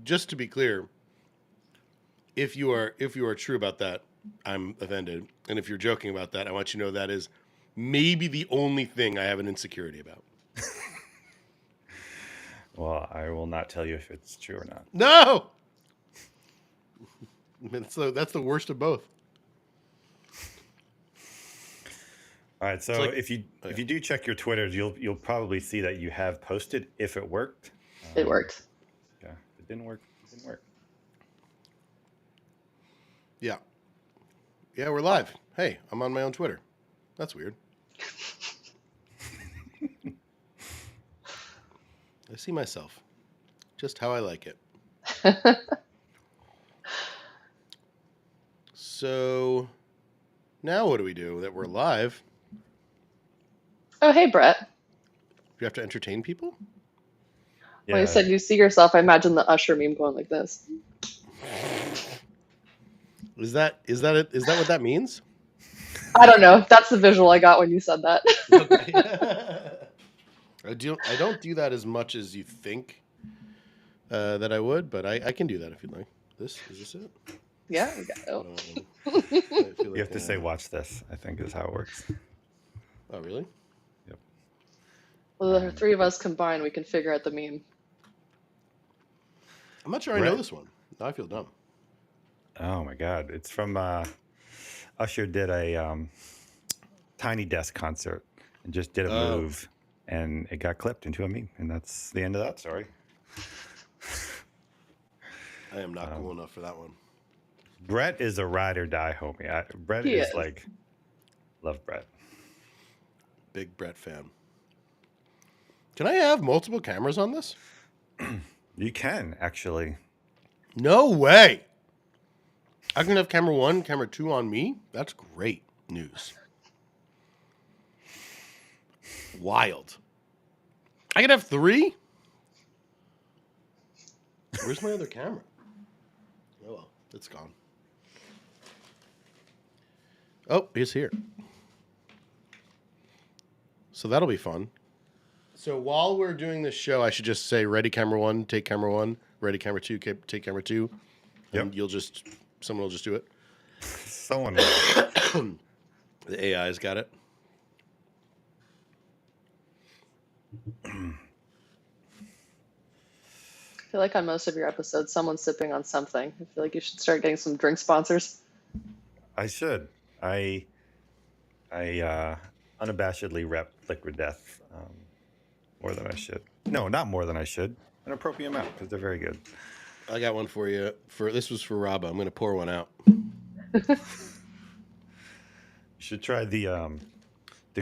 Just to be clear, if you are true about that, I'm offended. And if you're joking about that, I want you to know that is maybe the only thing I have an insecurity about. Well, I will not tell you if it's true or not. No! That's the worst of both. All right, so if you do check your Twitters, you'll probably see that you have posted if it worked. It worked. Yeah, if it didn't work, it didn't work. Yeah. Yeah, we're live. Hey, I'm on my own Twitter. That's weird. I see myself. Just how I like it. So, now what do we do that we're live? Oh, hey, Brett. Do you have to entertain people? Yeah. When you said you see yourself, I imagine the Usher meme going like this. Is that what that means? I don't know. That's the visual I got when you said that. Okay. I don't do that as much as you think that I would, but I can do that if you'd like. Is this it? Yeah. Oh. You have to say "watch this," I think is how it works. Oh, really? Yep. Well, the three of us combined, we can figure out the meme. I'm not sure I know this one. Now I feel dumb. Oh my God! It's from Usher did a Tiny Desk concert and just did a move, and it got clipped into a meme, and that's the end of that story. I am not cool enough for that one. Brett is a ride or die homie. Brett He is is. like, love Brett. Big Brett fan. Can I have multiple cameras on this? You can actually. No way. I can have camera 1, camera 2 on me? That's great news. Wild. I can have 3? Where's my other camera? Oh, well, it's gone. Oh, it's here. So that'll be fun. So while we're doing this show, I should just say, ready camera 1, take camera 1, ready camera 2, take camera 2. And someone will just do it. Someone. The AI's got it. I feel like on most of your episodes, someone's sipping on something. I feel like you should start getting some drink sponsors. I should. I unabashedly rep Liquid Death more than I should. No, not more than I should. An appropriate amount because they're very good. I got one for you. This was for Rabba. I'm going to pour one out. You should try the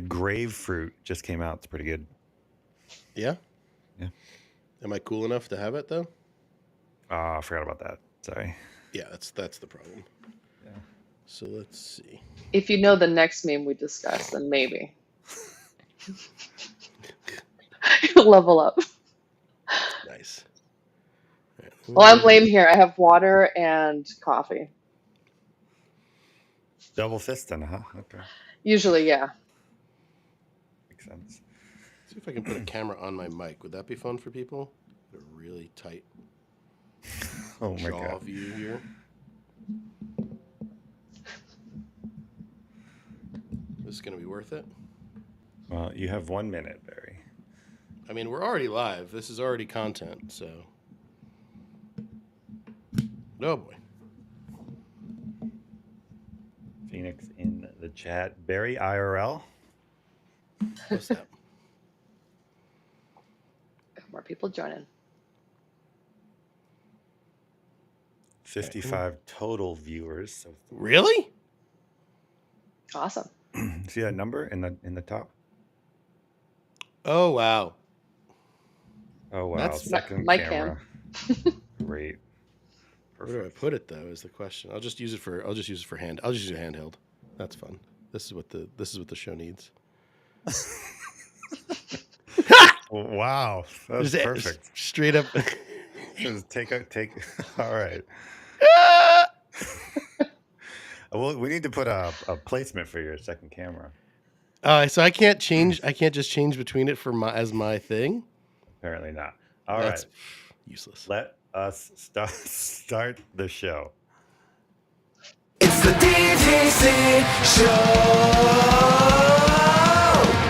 grapefruit. Just came out. It's pretty good. Yeah? Yeah. Am I cool enough to have it, though? I forgot about that. Sorry. Yeah, that's the problem. Yeah. So let's see. If you know the next meme we discuss, then maybe. You'll level up. Nice. Right. Well, I'm lame here. I have water and coffee. Double fisting, huh? Okay. Usually, yeah. Makes sense. See if I can put a camera on my mic. Would that be fun for people? A really tight Oh my jaw God. view here. This is going to be worth it. Well, you have 1 minute, Barry. I mean, we're already live. This is already content, so. Oh, boy. Phoenix in the chat. Barry IRL. What's that? More people joining. 55 total viewers. So Really? Awesome. see that number in the top? Oh, wow. Oh wow. That's Second my camera. Great. Where do I put it though? Is the question. I'll just use it for hand. I'll just use a handheld. That's fun. This is what the show needs. Wow. That's Just perfect. Straight up. Just take. All right. Well, we need to put a placement for your second camera. So I can't change. I can't just change between it as my thing. Apparently not. All right. Useless. Let us start the show. It's the DTC show.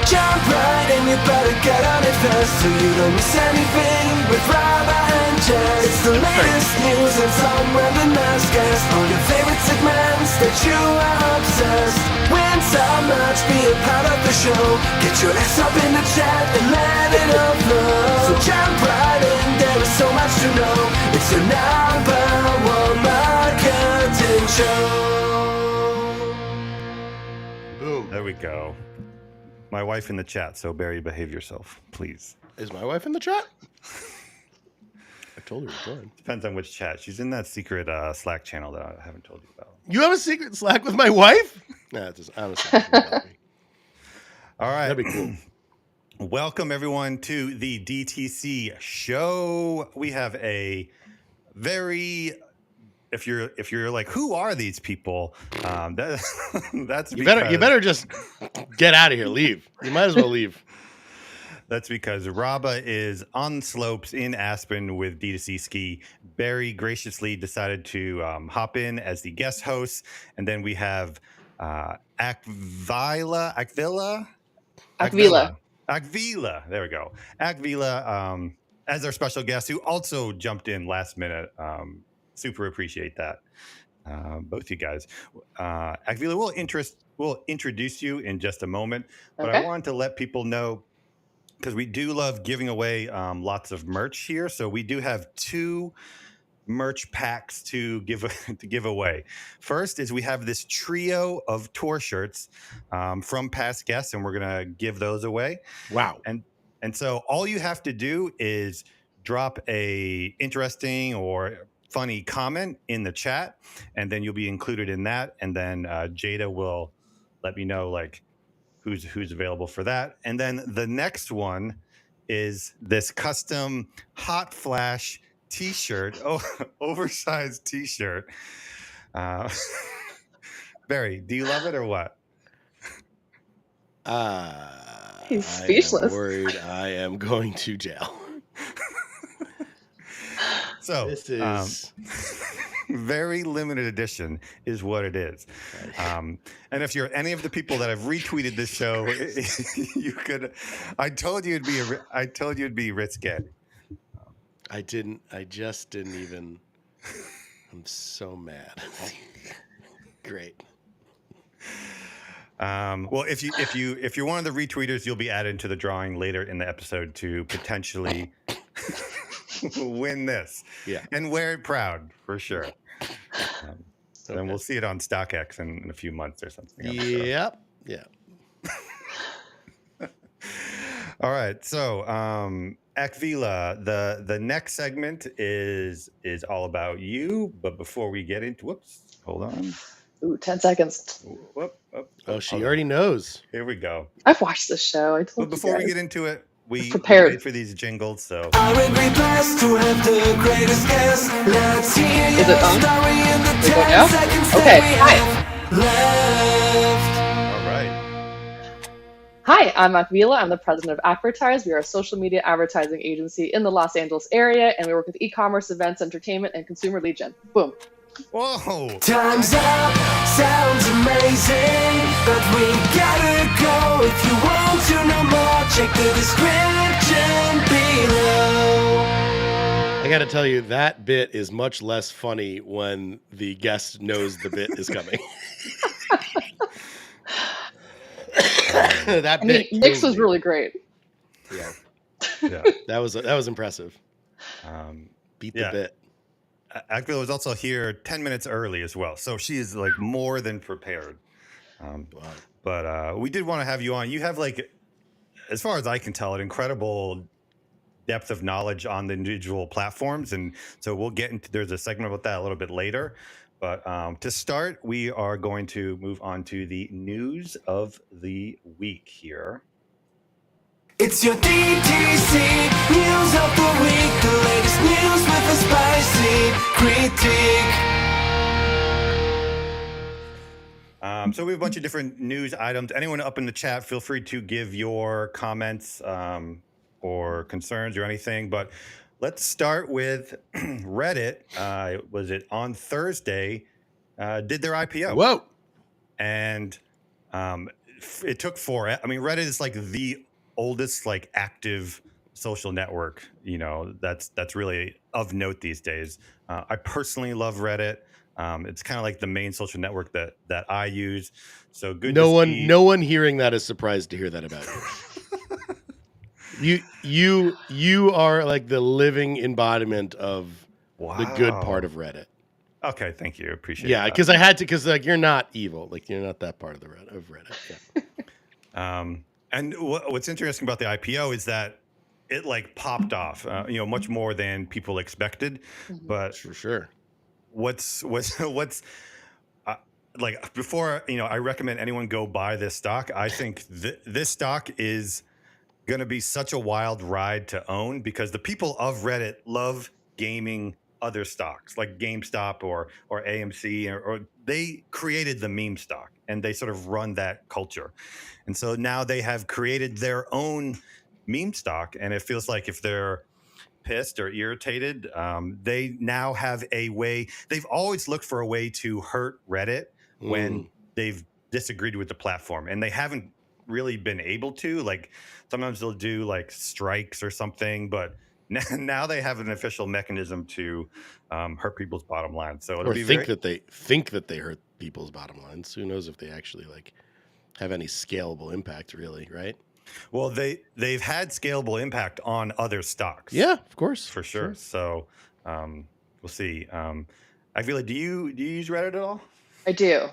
Jump right in, you better get on it fast so you don't miss anything with Robert and Jess. It's the latest news and some random guests. All your favorite segments that you are obsessed. Win so much, be a part of the show. Get your ass up in the chat and let it all flow. So jump right in, there is so much to know. It's your number one marketing show. Boom. There we go. My wife in the chat, so Barry, behave yourself, please. Is my wife in the chat? I told her to join. Depends on which chat. She's in that secret Slack channel that I haven't told you about. You have a secret Slack with my wife? Nah, it doesn't. Honestly, about me. All right. That'd be cool. Welcome, everyone, to the DTC show. We have a very... If you're like, who are these people? That's You better just get out of here. Leave. You might as well leave. That's because Raba is on slopes in Aspen with DTC Ski. Barry graciously decided to hop in as the guest host, and then we have Akvile. There we go. Akvile as our special guest, who also jumped in last minute. Super appreciate that, both you guys. Akvile, we'll introduce you in just a moment, but Okay. I wanted to let people know, because we do love giving away lots of merch here. So we do have 2 merch packs to give away. First is we have this trio of tour shirts from past guests, and we're gonna give those away. Wow. And so all you have to do is drop a interesting or funny comment in the chat, and then you'll be included in that. And then Jada will let me know like who's available for that. And then the next one is this custom hot flash t-shirt, oversized t-shirt. Barry, do you love it or what? He's speechless. I am worried I am going to jail. So This is very limited edition is what it is. And if you're any of the people that have retweeted this show, you could. I told you it'd be risque. I just didn't even. I'm so mad. Great. Well, if you're one of the retweeters, you'll be added to the drawing later in the episode to potentially win this. Yeah. And wear it proud for sure. Okay. And we'll see it on StockX in a few months or something. I'm sure. Yep. Yeah. All right. So, Akvile, the next segment is all about you. But before we get into, whoops, hold on. Ooh, 10 seconds. Oh, she already knows. Here we go. I've watched this show. I told But you before we guys. get into it, we prepared. paid for these jingles, so. Are we blessed to have the greatest guest? Let's hear Is your it on? story in the Is it 10 now? seconds Okay, that we hi. have left. All right. Hi, I'm Akvile. I'm the president of Advertise. We are a social media advertising agency in the Los Angeles area, and we work with e-commerce, events, entertainment, and consumer lead gen. Boom. Whoa. Time's up, sounds amazing, but we gotta go. If you want to know more, check the description below. I got to tell you, that bit is much less funny when the guest knows the bit is coming. That I mean, bit. Nick's killed was me. really great. Yeah, Yeah. that was impressive. Beat the Yeah. bit. Akvile was also here 10 minutes early as well. So she is like more than prepared. Wow. But we did want to have you on. You have like, as far as I can tell, an incredible depth of knowledge on the individual platforms. And so we'll get into, there's a segment about that a little bit later. But to start, we are going to move on to the news of the week here. It's your DTC news of the week, the latest news with a spicy critique. So we have a bunch of different news items. Anyone up in the chat, feel free to give your comments or concerns or anything. But let's start with Reddit. Was it on Thursday? Did their IPO. Whoa. And it took 4. I mean, Reddit is like the oldest like active social network. You know, that's really of note these days. I personally love Reddit. It's kind of like the main social network that I use. So good. No one hearing that is surprised to hear that about you. You are like the living embodiment of the good part of Reddit. Okay, thank you. Appreciate it. Yeah, because I had to, because like you're not evil, like you're not that part of Reddit. Yeah. And what's interesting about the IPO is that it like popped off, much more than people expected. But For sure. what's like before, I recommend anyone go buy this stock. I think this stock is going to be such a wild ride to own because the people of Reddit love gaming other stocks like GameStop or AMC or they created the meme stock and they sort of run that culture. And so now they have created their own meme stock. And it feels like if they're pissed or irritated, they now have a way. They've always looked for a way to hurt Reddit when they've disagreed with the platform, and they haven't really been able to. Like sometimes they'll do like strikes or something, but now they have an official mechanism to hurt people's bottom line. So it'll Or be that they think that they hurt people's bottom lines. Who knows if they actually like have any scalable impact, really, right? Well, they've had scalable impact on other stocks. Yeah, of course, for sure. So we'll see. Akvile, do you use Reddit at all? I do.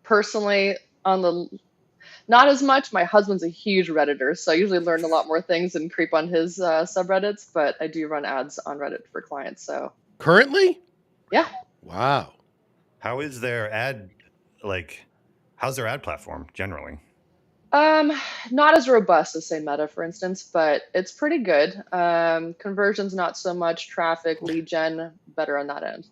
Personally, not as much. My husband's a huge Redditor, so I usually learn a lot more things and creep on his subreddits, but I do run ads on Reddit for clients. So currently? Yeah. Wow. How's their ad platform generally? Not as robust as say Meta, for instance, but it's pretty good. Conversions, not so much. Traffic, lead gen, better on that end.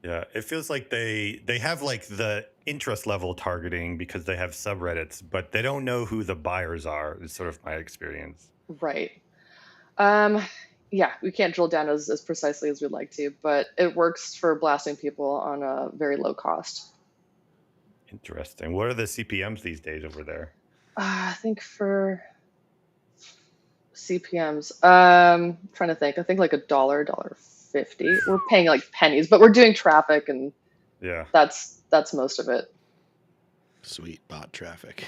Yeah, it feels like they have like the interest level targeting because they have subreddits, but they don't know who the buyers are. Is sort of my experience. Right. Yeah, we can't drill down as precisely as we'd like to, but it works for blasting people on a very low cost. Interesting. What are the CPMs these days over there? I think for CPMs, trying to think. I think like $1.50. We're paying like pennies, but we're doing traffic, and yeah, that's most of it. Sweet bot traffic.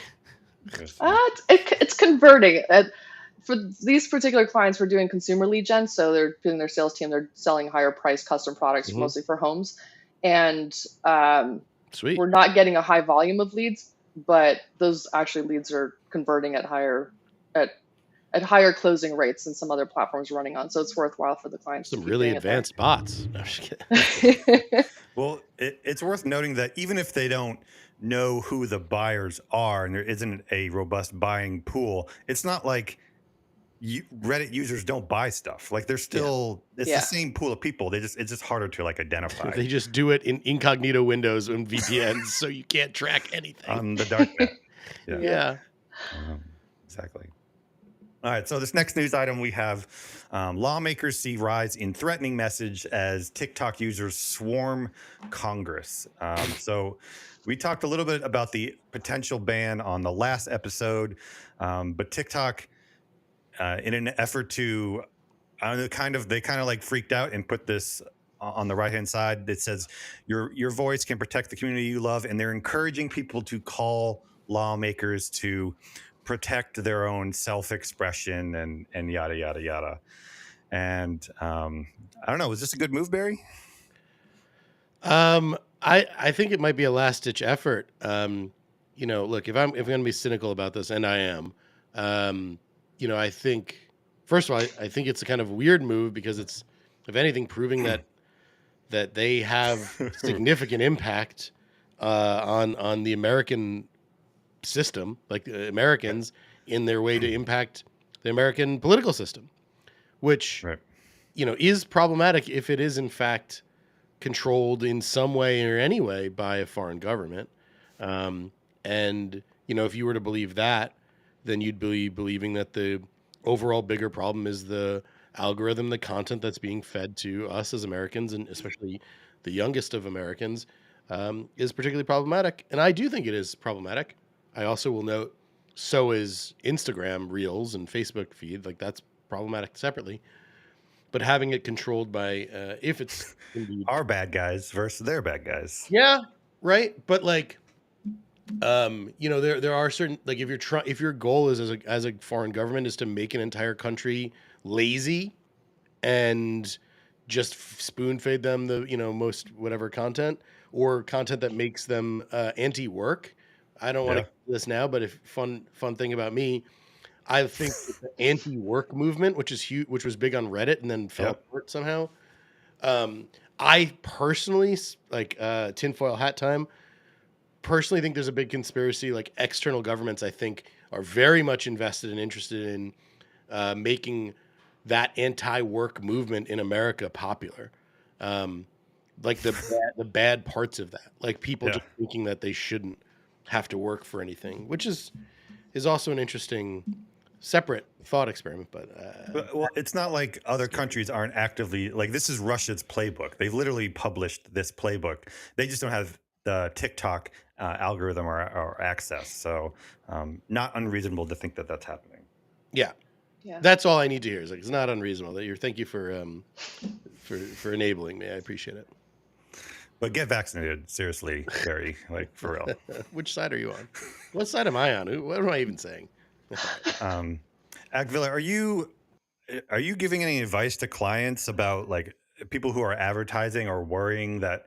It's converting. For these particular clients, we're doing consumer lead gen, so they're doing their sales team. They're selling higher price custom products, mostly for homes, and Sweet. We're not getting a high volume of leads, but those actually leads are converting at higher closing rates than some other platforms are running on. So it's worthwhile for the clients. Some really advanced bots. No, I'm just kidding. Well, it's worth noting that even if they don't know who the buyers are and there isn't a robust buying pool, it's not like Reddit users don't buy stuff. Like they're still, it's the same pool of people. It's just harder to like identify. They just do it in incognito windows and VPNs, so you can't track anything on the dark net. Yeah. Exactly. All right. So this next news item we have: lawmakers see rise in threatening message as TikTok users swarm Congress. So we talked a little bit about the potential ban on the last episode, but TikTok. In an effort to, they kind of like freaked out and put this on the right-hand side that says your voice can protect the community you love, and they're encouraging people to call lawmakers to protect their own self-expression and yada yada yada. And I don't know, was this a good move, Barry? I think it might be a last-ditch effort. Look, if I'm going to be cynical about this, and I am. I think, first of all, I think it's a kind of weird move because it's, if anything, proving that they have significant impact on the American system, like Americans in their way to impact the American political system, which, is problematic if it is in fact controlled in some way or any way by a foreign government. And if you were to believe that, then you'd be believing that the overall bigger problem is the algorithm, the content that's being fed to us as Americans, and especially the youngest of Americans, is particularly problematic. And I do think it is problematic. I also will note, so is Instagram Reels and Facebook feed. Like that's problematic separately. But having it controlled by, if it's indeed, Our bad guys versus their bad guys. yeah, right. But like, there are certain, like, if your goal is as a foreign government is to make an entire country lazy and just spoon feed them the most whatever content, or content that makes them anti-work. I don't want to Yeah. do this now, but if fun thing about me, I think the anti-work movement, which is huge, which was big on Reddit and then fell Yep. apart somehow. I personally, like, tinfoil hat time, personally think there's a big conspiracy. Like, external governments, I think, are very much invested and interested in making that anti-work movement in America popular. Like the bad parts of that, like people Yeah. just thinking that they shouldn't have to work for anything, which is also an interesting separate thought experiment. But Well, it's not like other countries aren't actively like this is Russia's playbook. They've literally published this playbook. They just don't have the TikTok algorithm or access. So not unreasonable to think that that's happening. yeah, Yeah. that's all I need to hear. Is like, it's not unreasonable that thank you for enabling me. I appreciate it. But get vaccinated, seriously, Barry, like for real. Which side are you on? What side am I on? What am I even saying? Akville, are you giving any advice to clients about like people who are advertising or worrying that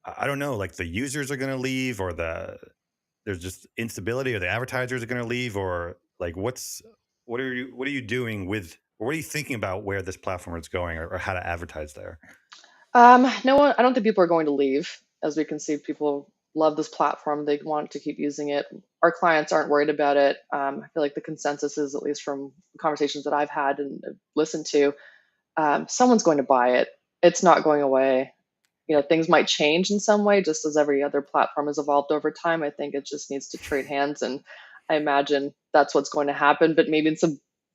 I don't know, like the users are going to leave, or there's just instability, or the advertisers are going to leave, or like what are you doing with, or what are you thinking about where this platform is going, or how to advertise there? No one, I don't think people are going to leave. As we can see, people love this platform. They want to keep using it. Our clients aren't worried about it. I feel like the consensus is, at least from conversations that I've had and listened to, someone's going to buy it. It's not going away. Things might change in some way, just as every other platform has evolved over time. I think it just needs to trade hands, and I imagine that's what's going to happen. But maybe it's a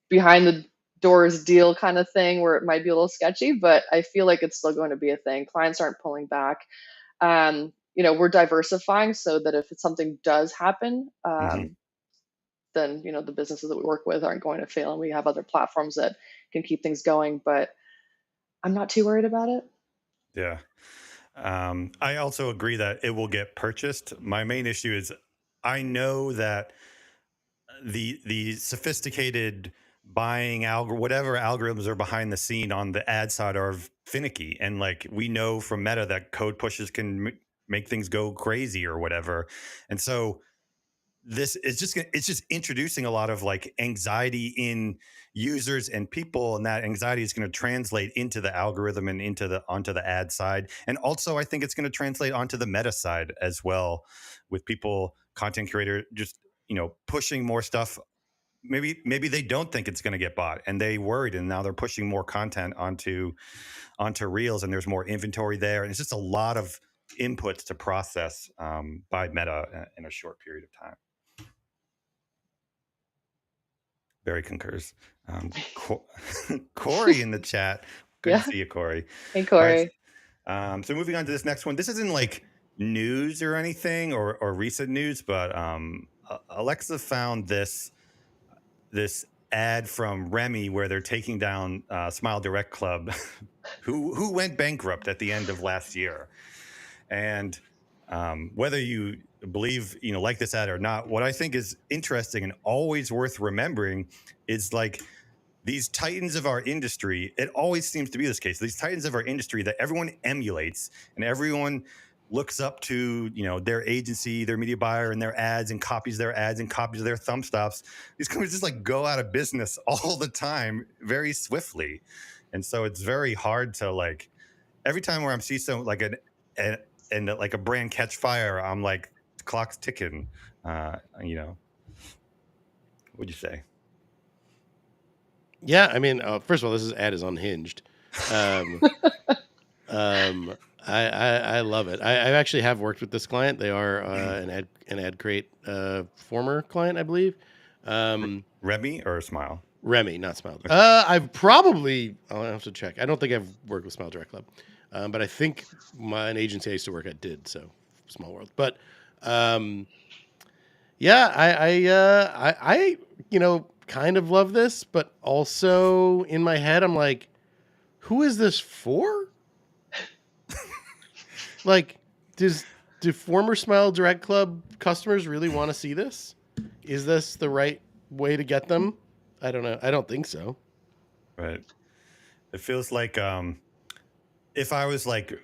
behind the doors deal kind of thing where it might be a little sketchy, but I feel like it's still going to be a thing. Clients aren't pulling back. We're diversifying so that if something does happen, then the businesses that we work with aren't going to fail, and we have other platforms that can keep things going. But I'm not too worried about it. Yeah. I also agree that it will get purchased. My main issue is I know that the sophisticated buying whatever algorithms are behind the scene on the ad side are finicky, and like we know from Meta that code pushes can make things go crazy or whatever, and so this is just introducing a lot of like anxiety in users and people, and that anxiety is going to translate into the algorithm and onto the ad side, and also I think it's going to translate onto the Meta side as well, with people, content creator, just pushing more stuff. Maybe they don't think it's going to get bought and they worried, and now they're pushing more content onto Reels, and there's more inventory there, and it's just a lot of inputs to process by Meta in a short period of time. Barry concurs. Corey in the chat. Good to see you, Corey. Hey, Corey. Right. So moving on to this next one. This isn't like news or anything or recent news, but Alexa found this ad from Remy where they're taking down Smile Direct Club, who went bankrupt at the end of last year. And whether you believe, like this ad or not, what I think is interesting and always worth remembering is like these titans of our industry. It always seems to be this case. These titans of our industry that everyone emulates and everyone looks up to, their agency, their media buyer, and their ads, and copies their ads and copies their thumb stops. These companies just like go out of business all the time very swiftly. And so it's very hard to like, every time where I'm seeing some like and like a brand catch fire, I'm like, the clock's ticking. What'd you say? Yeah, I mean, first of all, this ad is unhinged. I love it. I actually have worked with this client. They are an ad crate former client, I believe. Remy or Smile? Remy, not Smile. I've probably. I'll have to check. I don't think I've worked with Smile Direct Club, but I think an agency I used to work at did. So small world. But yeah, I kind of love this, but also in my head, I'm like, who is this for? Like, do former Smile Direct Club customers really want to see this? Is this the right way to get them? I don't know. I don't think so. Right. It feels like if I was like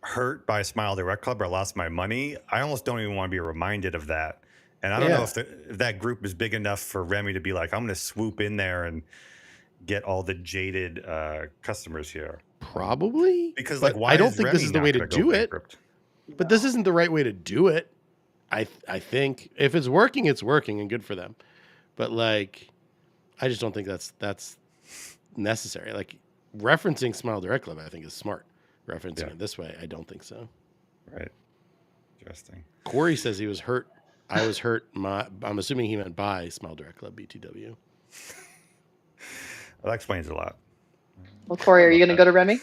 hurt by Smile Direct Club or lost my money, I almost don't even want to be reminded of that. And I don't know if that group is big enough for Remy to be like, I'm going to swoop in there and get all the jaded customers here. Probably. Because but like, why I don't is think Remy this is the not way gonna to go do it. bankrupt? But this isn't the right way to do it. I think if it's working and good for them. But like, I just don't think that's necessary. Like referencing Smile Direct Club, I think is smart. Referencing it this way, I don't think so. Right. Interesting. Corey says he was hurt. I was hurt. I'm assuming he meant by Smile Direct Club BTW. That explains a lot. Well, Corey, are you going to go to Remy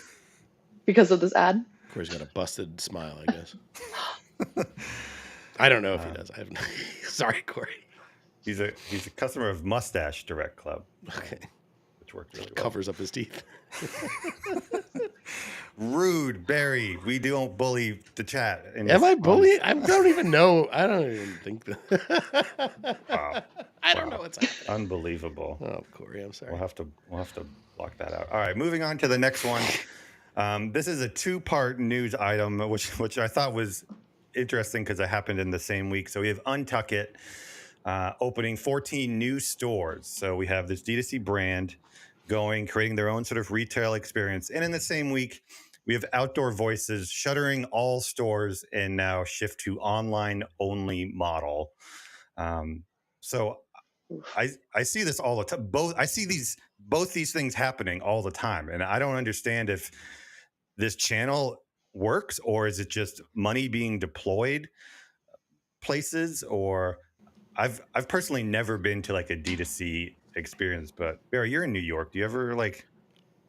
because of this ad? Corey's got a busted smile, I guess. I don't know if he does. I have no. Sorry, Corey. He's a customer of Mustache Direct Club. Okay. Which worked really well. Covers up his teeth. Rude, Barry. We don't bully the chat. Am I bullying? I don't even know. I don't even think that. Wow. I don't know what's happening. Unbelievable. Oh, Corey, I'm sorry. We'll have to block that out. All right, moving on to the next one. This is a two-part news item, which I thought was interesting because it happened in the same week. So we have Untuck It opening 14 new stores. So we have this D2C brand creating their own sort of retail experience. And in the same week, we have Outdoor Voices shuttering all stores and now shift to online only model. So I see this all the time. I see both these things happening all the time, and I don't understand if this channel works or is it just money being deployed places. Or I've personally never been to like a D2C experience, but Barry, you're in New York. Do you ever like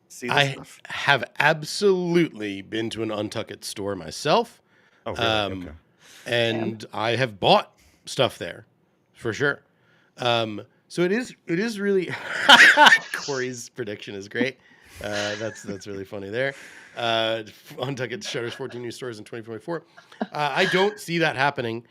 see this stuff? I have absolutely been to an Untuck It store myself. Oh, really? Okay. And I have bought stuff there for sure. So it is really Corey's prediction is great. That's really funny there. Untuck It shutters 14 new stores in 2024. I don't see that happening.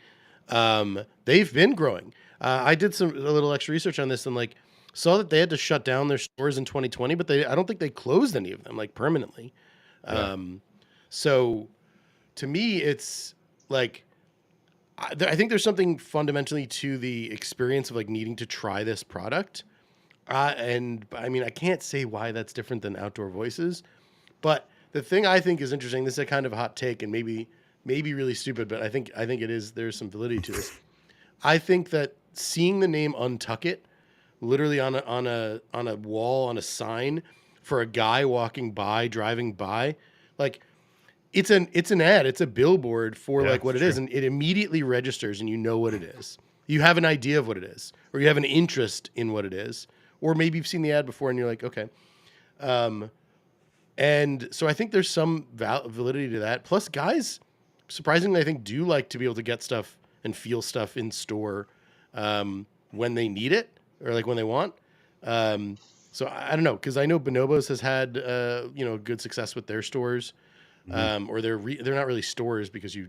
They've been growing. I did a little extra research on this and like saw that they had to shut down their stores in 2020, but I don't think they closed any of them like permanently. Yeah. So to me, it's like, I think there's something fundamentally to the experience of like needing to try this product. And I mean, I can't say why that's different than Outdoor Voices, but the thing I think is interesting, this is a kind of hot take and maybe really stupid, but I think it is, there's some validity to this. I think that seeing the name Untuck It literally on a wall, on a sign for a guy driving by, like, it's an ad. It's a billboard for like what it is, and it immediately registers, and you know what it is. You have an idea of what it is, or you have an interest in what it is, or maybe you've seen the ad before, and you're like, okay. And so I think there's some validity to that. Plus, guys, surprisingly, I think do like to be able to get stuff and feel stuff in store when they need it or like when they want. So I don't know, because I know Bonobos has had good success with their stores. Or they're not really stores because you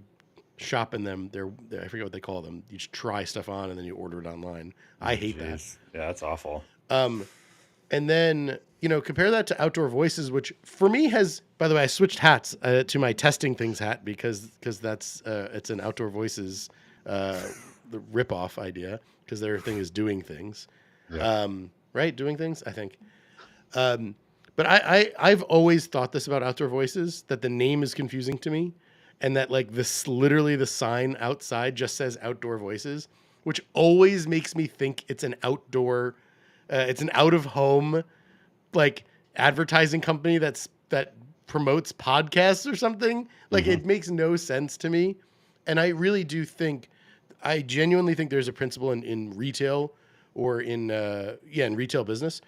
shop in them. They're I forget what they call them. You just try stuff on and then you order it online. I hate that. Yeah, that's awful. And then, compare that to Outdoor Voices, which for me has, by the way, I switched hats to my testing things hat because that's it's an Outdoor Voices the ripoff idea because their thing is doing things. Yeah. Right? Doing things, I think. But I've always thought this about Outdoor Voices, that the name is confusing to me, and that like literally the sign outside just says Outdoor Voices, which always makes me think it's an outdoor, it's an out of home, like advertising company that promotes podcasts or something. Like it makes no sense to me, and I really do think, I genuinely think there's a principle in retail or in retail business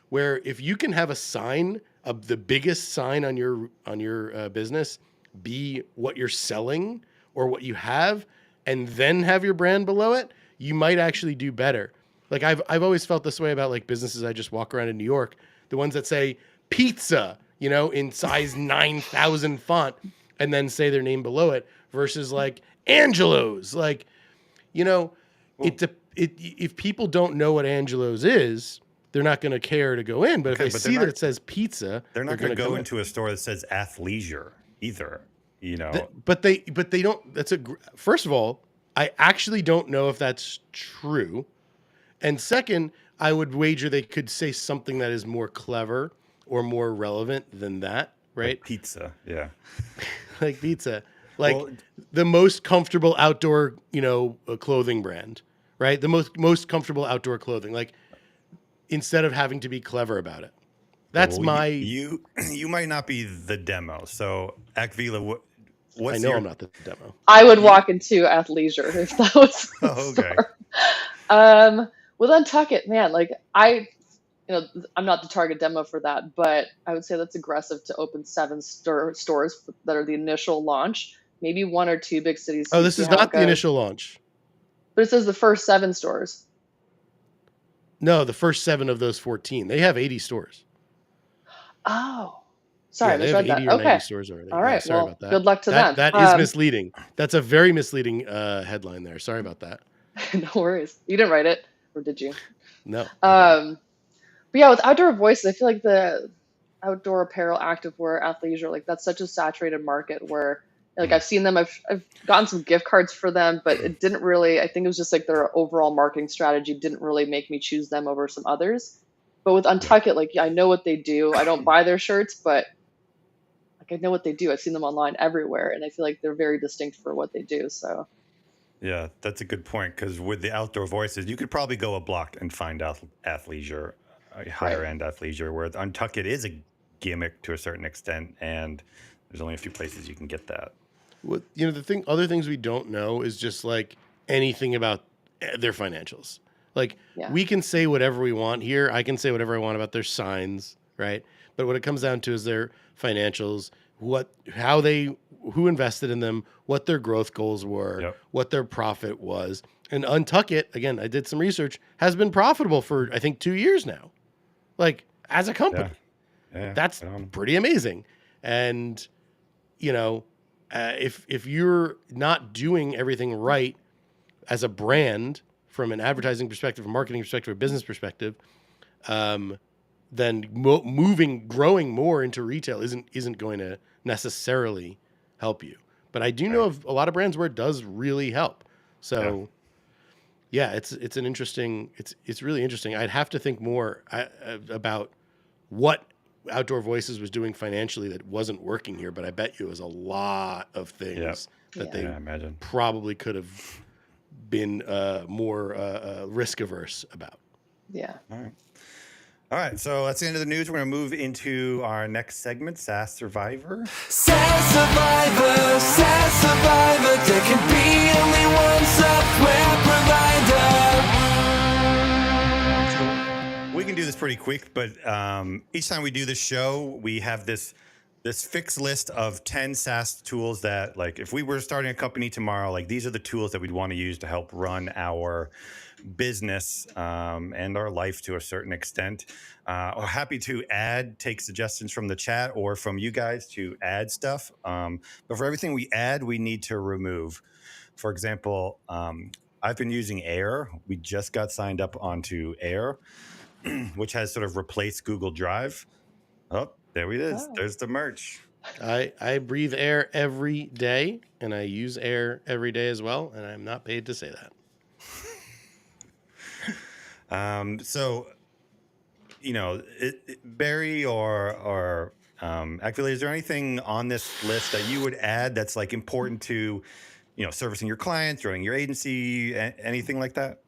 where if you can have a sign of the biggest sign on your business be what you're selling or what you have, and then have your brand below it, you might actually do better. Like I've always felt this way about like businesses I just walk around in New York, the ones that say pizza, you know, in size 9,000 font, and then say their name below it, versus like Angelo's. Like, you know, if people don't know what Angelo's is, they're not going to care to go in. But if they see that it says pizza, they're not going to go into a store that says athleisure either. You know, but they don't. First of all, I actually don't know if that's true. And second, I would wager they could say something that is more clever or more relevant than that, right? Like pizza, yeah. Like pizza. Like the most comfortable outdoor, clothing brand, right? The most comfortable outdoor clothing. Like, instead of having to be clever about it. That's you might not be the demo. So Akvile, what's I'm not the demo. I would walk into athleisure if that was the okay. With Untuckit, man, like I'm not the target demo for that, but I would say that's aggressive to open 7 stores that are the initial launch. Maybe 1 or 2 big cities. Oh, this is not the initial launch. But it says the first 7 stores. No, the first 7 of those 14. They have 80 stores. Oh, sorry, yeah, they have 80 or 90 stores already. All right, sorry about that. Good luck to them. That is misleading. That's a very misleading headline there. Sorry about that. No worries. You didn't write it, or did you? No. But yeah, with outdoor voices, I feel like the outdoor apparel, activewear, athleisure, like that's such a saturated market where, like, I've seen them. I've gotten some gift cards for them, but it didn't really. I think it was just like their overall marketing strategy didn't really make me choose them over some others. But with Untuckit, like, I know what they do. I don't buy their shirts, but like I know what they do. I've seen them online everywhere, and I feel like they're very distinct for what they do. So. Yeah, that's a good point, because with the outdoor voices, you could probably go a block and find out athleisure, higher end athleisure, where Untuckit is a gimmick to a certain extent, and there's only a few places you can get that. What, other things we don't know is just like anything about their financials. Like, we can say whatever we want here. I can say whatever I want about their signs, right? But what it comes down to is their financials, who invested in them, what their growth goals were, what their profit was. And Untuckit, again, I did some research, has been profitable for, I think, 2 years now. Like, as a company. Yeah, that's pretty amazing. And, if you're not doing everything right as a brand from an advertising perspective, a marketing perspective, a business perspective, then growing more into retail isn't going to necessarily help you. But I do know of a lot of brands where it does really help. So it's really interesting. I'd have to think more about what Outdoor Voices was doing financially that wasn't working here, but I bet you it was a lot of things that they probably could have been more risk averse about. Yeah. All right, so that's the end of the news. We're going to move into our next segment, SaaS Survivor. SaaS Survivor, there can be only one software provider. We can do this pretty quick, but each time we do this show, we have this fixed list of 10 SaaS tools that, like, if we were starting a company tomorrow, like, these are the tools that we'd want to use to help run our business and our life to a certain extent. We're happy to take suggestions from the chat or from you guys to add stuff. But for everything we add, we need to remove. For example, I've been using Air. We just got signed up onto Air, which has sort of replaced Google Drive. Oh, there it is. There's the merch. I breathe air every day, and I use air every day as well, and I'm not paid to say that. So, Barry or Akvile, is there anything on this list that you would add that's like important to, servicing your clients, running your agency, anything like that?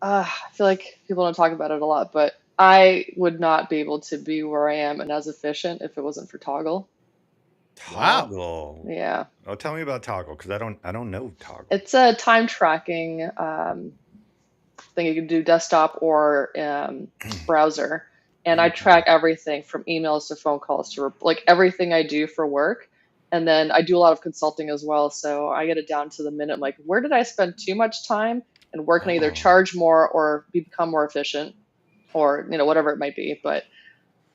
I feel like people don't talk about it a lot, but I would not be able to be where I am and as efficient if it wasn't for Toggle. Toggle. Yeah. Oh, tell me about Toggle, because I don't know Toggle. It's a time tracking thing you can do desktop or browser. And I track everything from emails to phone calls to like everything I do for work. And then I do a lot of consulting as well. So I get it down to the minute, like where did I spend too much time and where can I either charge more or become more efficient or, whatever it might be. But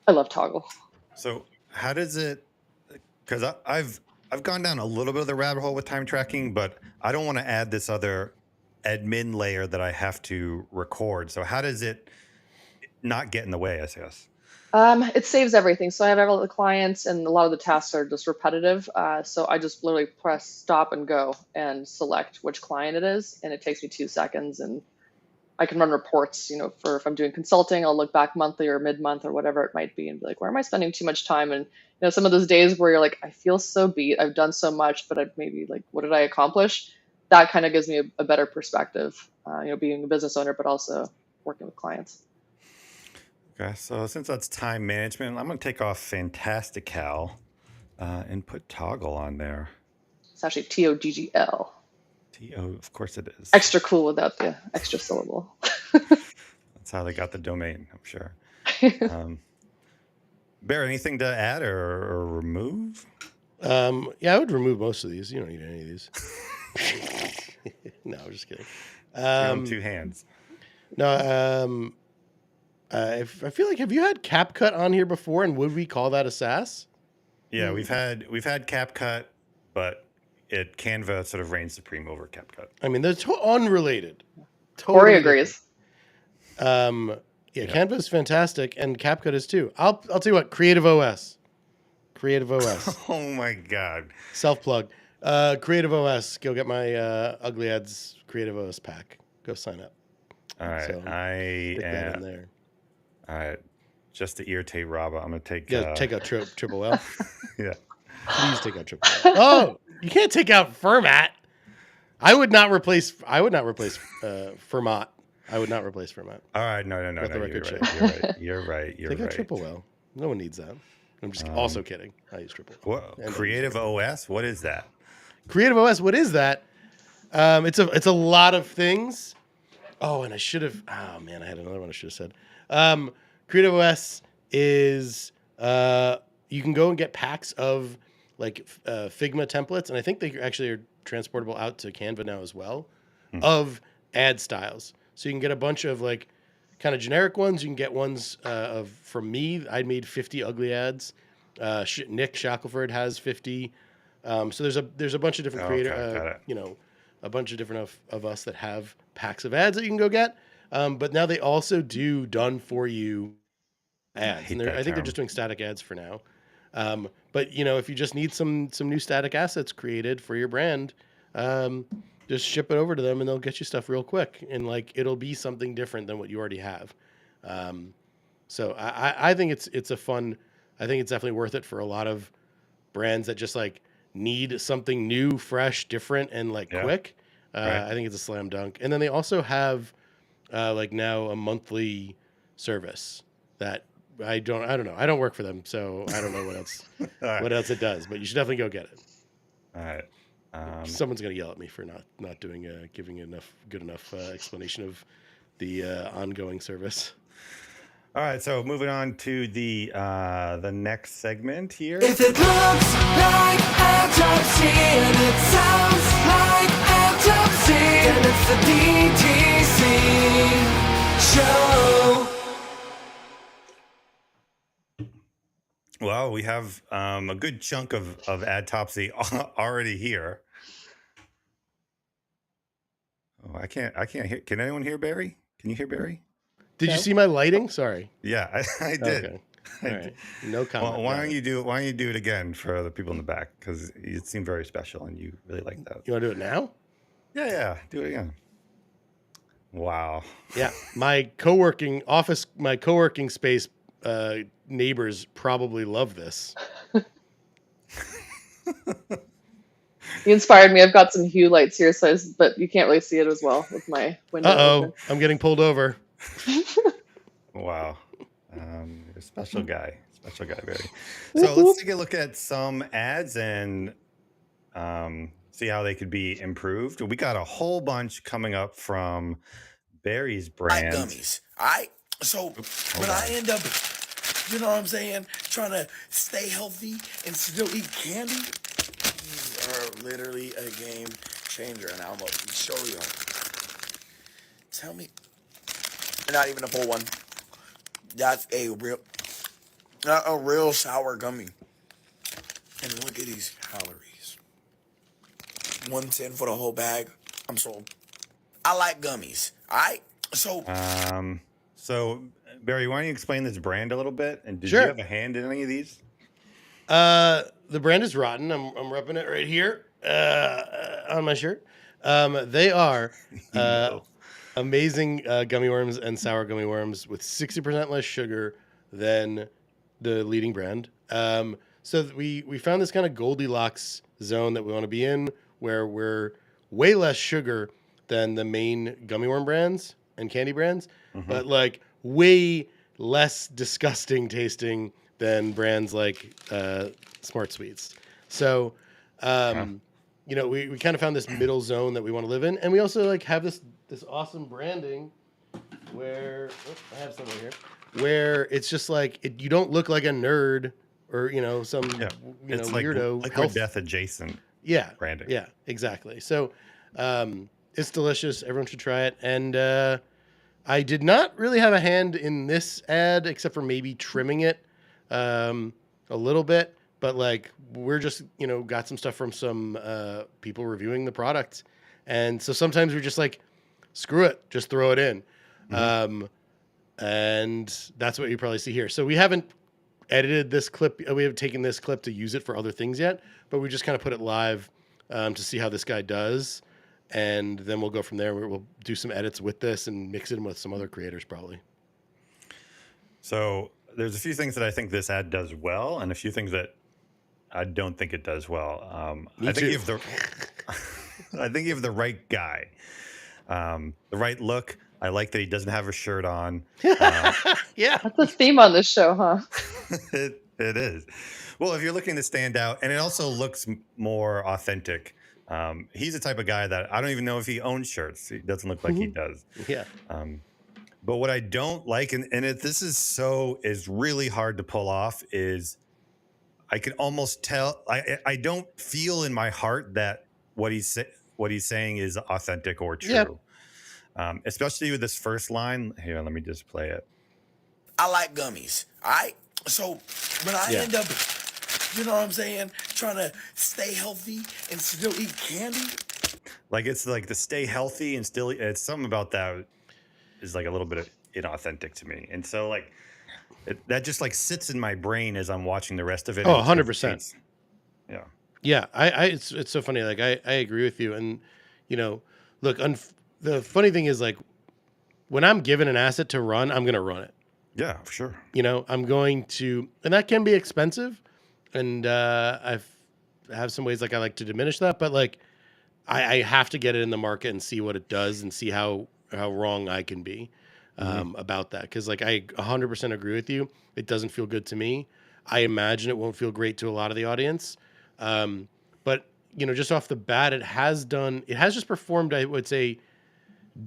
I love Toggle. So how does it, because I've gone down a little bit of the rabbit hole with time tracking, but I don't want to add this other admin layer that I have to record. So how does it not get in the way, I guess? It saves everything. So I have all the clients and a lot of the tasks are just repetitive. So I just literally press stop and go and select which client it is. And it takes me 2 seconds and I can run reports, for if I'm doing consulting, I'll look back monthly or mid-month or whatever it might be and be like, where am I spending too much time? And, some of those days where you're like, I feel so beat, I've done so much, but maybe like, what did I accomplish? That kind of gives me a better perspective, being a business owner, but also working with clients. Okay, so since that's time management, I'm going to take off Fantastical and put Toggle on there. It's actually TOGGL. Of course it is. Extra cool without the extra syllable. That's how they got the domain, I'm sure. Bear, anything to add or remove? Yeah, I would remove most of these. You don't need any of these. No, I'm just kidding. Two hands. No, I feel like, have you had CapCut on here before, and would we call that a SaaS? Yeah, we've had CapCut, but Canva sort of reigns supreme over CapCut. I mean, they're unrelated. Corey agrees. Yeah, Canva is fantastic, and CapCut is too. I'll tell you what, Creative OS. Oh my God. Self plug. Creative OS. Go get my Ugly Ads Creative OS pack. Go sign up. All right, So, I stick that in there. All right, just to irritate Rob, I'm gonna take. Take out Triple L. Yeah. Please take out Triple L. Oh, you can't take out Fermat. I would not replace Fermat. I would not replace Fermat. All right, no. Let the record show. You're right. Take out Triple L. No one needs that. I'm just also kidding. I use Triple L. Creative OS? What is that? Creative OS. What is that? It's a lot of things. Oh, and I should have. Oh man, I had another one I should have said. Creative OS is you can go and get packs of like Figma templates, and I think they actually are transportable out to Canva now as well, of ad styles. So you can get a bunch of like kind of generic ones. You can get ones from me. I made 50 ugly ads. Nick Shackelford has 50. So there's a bunch of different a bunch of different of us that have packs of ads that you can go get. But now they also do done for you ads. And I think they're just doing static ads for now. But if you just need some new static assets created for your brand, just ship it over to them and they'll get you stuff real quick. And like, it'll be something different than what you already have. So I think it's a fun, I think it's definitely worth it for a lot of brands that just like need something new, fresh, different, and like quick. Right. I think it's a slam dunk. And then they also have like now a monthly service that I don't know. I don't work for them, so I don't know what else what else it does. But you should definitely go get it. All right. Someone's gonna yell at me for not doing giving good enough explanation of the ongoing service. All right, so moving on to the next segment here. If it looks like autopsy and it sounds like autopsy, then it's the DTC show. Well, we have a good chunk of Adtopsy already here. Oh, I can't hear. Can anyone hear Barry? Can you hear Barry? Did you see my lighting? Sorry. Yeah, I did. Okay. All right. No comment. Well, why don't you do it again for the people in the back? Because it seemed very special and you really like that. You want to do it now? Yeah. Do it again. Wow. Yeah. My co-working space neighbors probably love this. You inspired me. I've got some hue lights here, but you can't really see it as well with my window. Uh-oh. I'm getting pulled over. Wow. You're a special guy, Barry. So let's take a look at some ads and see how they could be improved. We got a whole bunch coming up from Barry's like brand. gummies. All right. So when I end up, you know what I'm saying, trying to stay healthy and still eat candy, these are literally a game changer. And I'm gonna show you. Tell me, not even a full one. That's a real sour gummy. And look at these calories. 110 for the whole bag. I'm sold. I like gummies. All right. So Barry, why don't you explain this brand a little bit? And did Sure. you have a hand in any of these? The brand is Rotten. I'm repping it right here on my shirt. They are amazing gummy worms and sour gummy worms with 60% less sugar than the leading brand. So we found this kind of Goldilocks zone that we want to be in, where we're way less sugar than the main gummy worm brands and candy brands, but like way less disgusting tasting than brands like Smart Sweets. So, you know, we kind of found this middle zone that we want to live in, and we also like have this awesome branding where I have some right here, where it's just like you don't look like a nerd or some it's like weirdo liquid health. death adjacent. Yeah, branding. Yeah, exactly. So it's delicious. Everyone should try it. And I did not really have a hand in this ad except for maybe trimming it a little bit. But like we're just got some stuff from some people reviewing the product, and so sometimes we're just like, screw it, just throw it in. And that's what you probably see here. So we haven't edited this clip. We haven't taken this clip to use it for other things yet, but we just kind of put it live to see how this guy does. And then we'll go from there. We'll do some edits with this and mix it in with some other creators probably. So there's a few things that I think this ad does well, and a few things that I don't think it does well. Me too. I think you have the right guy, the right look. I like that he doesn't have a shirt on. Yeah, That's a theme on this show, huh? It is. Well, if you're looking to stand out, and it also looks more authentic. He's the type of guy that I don't even know if he owns shirts. He doesn't look like he does. Yeah. But what I don't like, this is really hard to pull off, is I can almost tell. I don't feel in my heart that what he's saying is authentic or true. Yep. Especially with this first line. Here, let me just play it. I like gummies. All right. So when I end up, you know what I'm saying, trying to stay healthy and still eat candy. Like it's like the stay healthy and still. It's something about that is like a little bit inauthentic to me, and so like that just like sits in my brain as I'm watching the rest of it. Oh, 100%. Yeah. Yeah. It's so funny. Like I agree with you. And look, the funny thing is like when I'm given an asset to run, I'm going to run it. Yeah, for sure. I'm going to, and that can be expensive. And I have some ways like I like to diminish that, but like I have to get it in the market and see what it does and see how wrong I can be about that. Cause like I 100% agree with you. It doesn't feel good to me. I imagine it won't feel great to a lot of the audience. But just off the bat, it has just performed, I would say,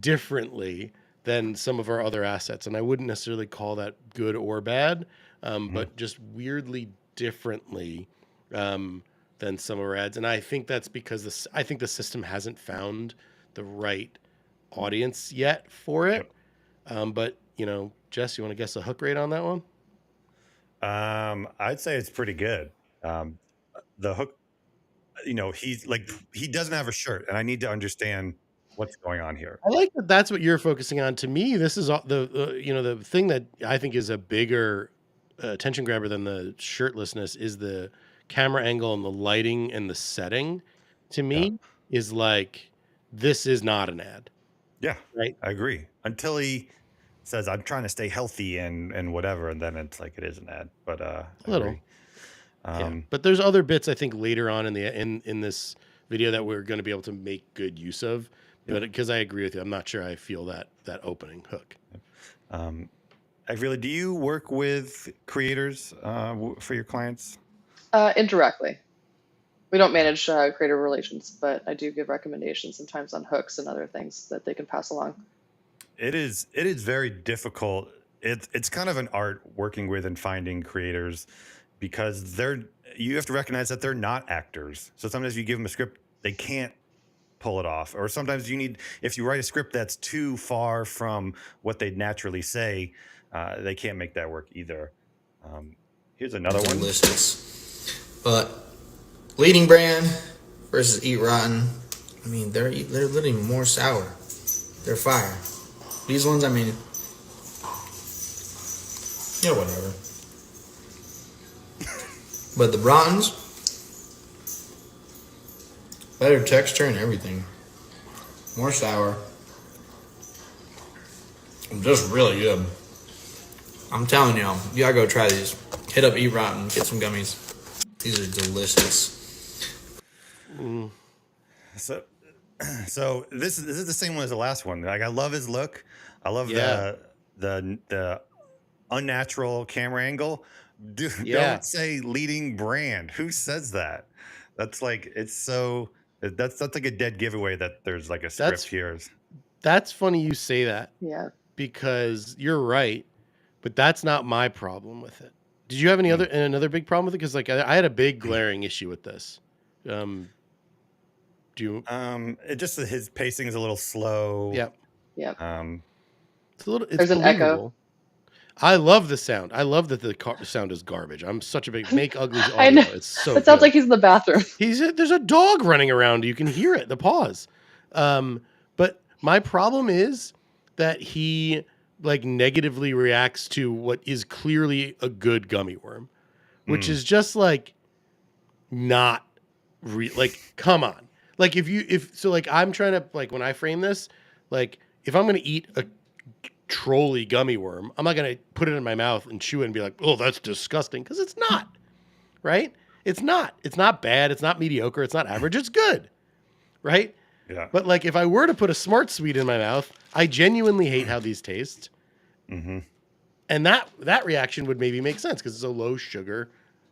differently than some of our other assets. And I wouldn't necessarily call that good or bad, but just weirdly differently than some of our ads. And I think that's because I think the system hasn't found the right audience yet for it. But Jess, you want to guess the hook rate on that one? I'd say it's pretty good. The hook, he doesn't have a shirt, and I need to understand what's going on here. I like that. That's what you're focusing on. To me, this is the thing that I think is a bigger attention grabber than the shirtlessness is the camera angle and the lighting and the setting. To me, is like this is not an ad. Yeah, right. I agree. Until he says, "I'm trying to stay healthy" and whatever, and then it's like it is an ad. But a little. But there's other bits I think later on in this video that we're going to be able to make good use of. But because I agree with you, I'm not sure I feel that opening hook. Akville, do you work with creators for your clients? Indirectly. We don't manage creator relations, but I do give recommendations sometimes on hooks and other things that they can pass along. It is very difficult. It's kind of an art working with and finding creators because you have to recognize that they're not actors. So sometimes you give them a script, they can't pull it off. Or sometimes if you write a script that's too far from what they'd naturally say, they can't make that work either. Here's another one. Delicious. But leading brand versus Eat Rotten, I mean, they're literally more sour. They're fire. These ones, I mean, yeah, whatever. But the Rottens, better texture and everything. More sour. Just really good. I'm telling y'all, you gotta go try these. Hit up Eat Rotten, get some gummies. These are delicious. So this is the same one as the last one. Like, I love his look. I love the unnatural camera angle. Dude, don't say leading brand. Who says that? That's like that's like a dead giveaway that there's like a script here. That's funny you say that. Yeah. Because you're right, but that's not my problem with it. Did you have another big problem with it? Because like I had a big glaring issue with this. It just his pacing is a little slow. Yep. It's There's an echo. believable. I love the sound. I love that the sound is garbage. I'm such a big Make Ugly's audio. I know. It's so It sounds good. like he's in the bathroom. There's a dog running around. You can hear it, the pause. But my problem is that he like negatively reacts to what is clearly a good gummy worm, which is just like not like, come on. Like I'm trying to, like, when I frame this, like if I'm going to eat a trolley gummy worm, I'm not going to put it in my mouth and chew it and be like, oh, that's disgusting. Cause it's not, right? It's not bad. It's not mediocre. It's not average. It's good. Right. Yeah. But like, if I were to put a Smart Sweet in my mouth, I genuinely hate how these taste. Mm-hmm. And that reaction would maybe make sense because it's a low sugar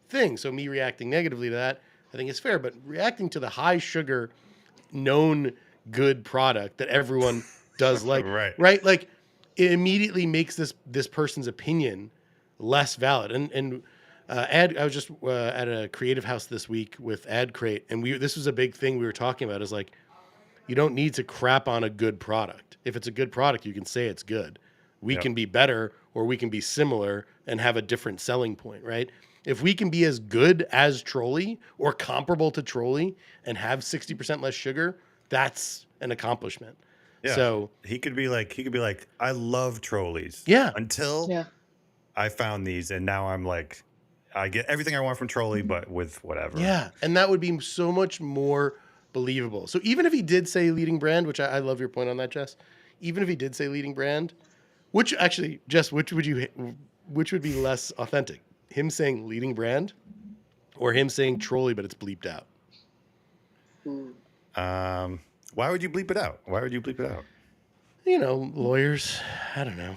thing. So me reacting negatively to that, I think is fair, but reacting to the high sugar known good product that everyone does like, right? Like it immediately makes this person's opinion less valid. And I was just at a creative house this week with Ad Crate, and this was a big thing we were talking about, is like, you don't need to crap on a good product. If it's a good product, you can say it's good. We can be better, or we can be similar and have a different selling point, right? If we can be as good as Trolley or comparable to Trolley and have 60% less sugar, that's an accomplishment. Yeah. So he could be like, I love trolleys. Yeah. Until I found these, and now I'm like, I get everything I want from Trolley, but with whatever. Yeah. And that would be so much more believable. So even if he did say leading brand, which I love your point on that, Jess, even if he did say leading brand, which actually, Jess, which would be less authentic? Him saying leading brand or him saying Trolley, but it's bleeped out? Why would you bleep it out? You know, lawyers. I don't know.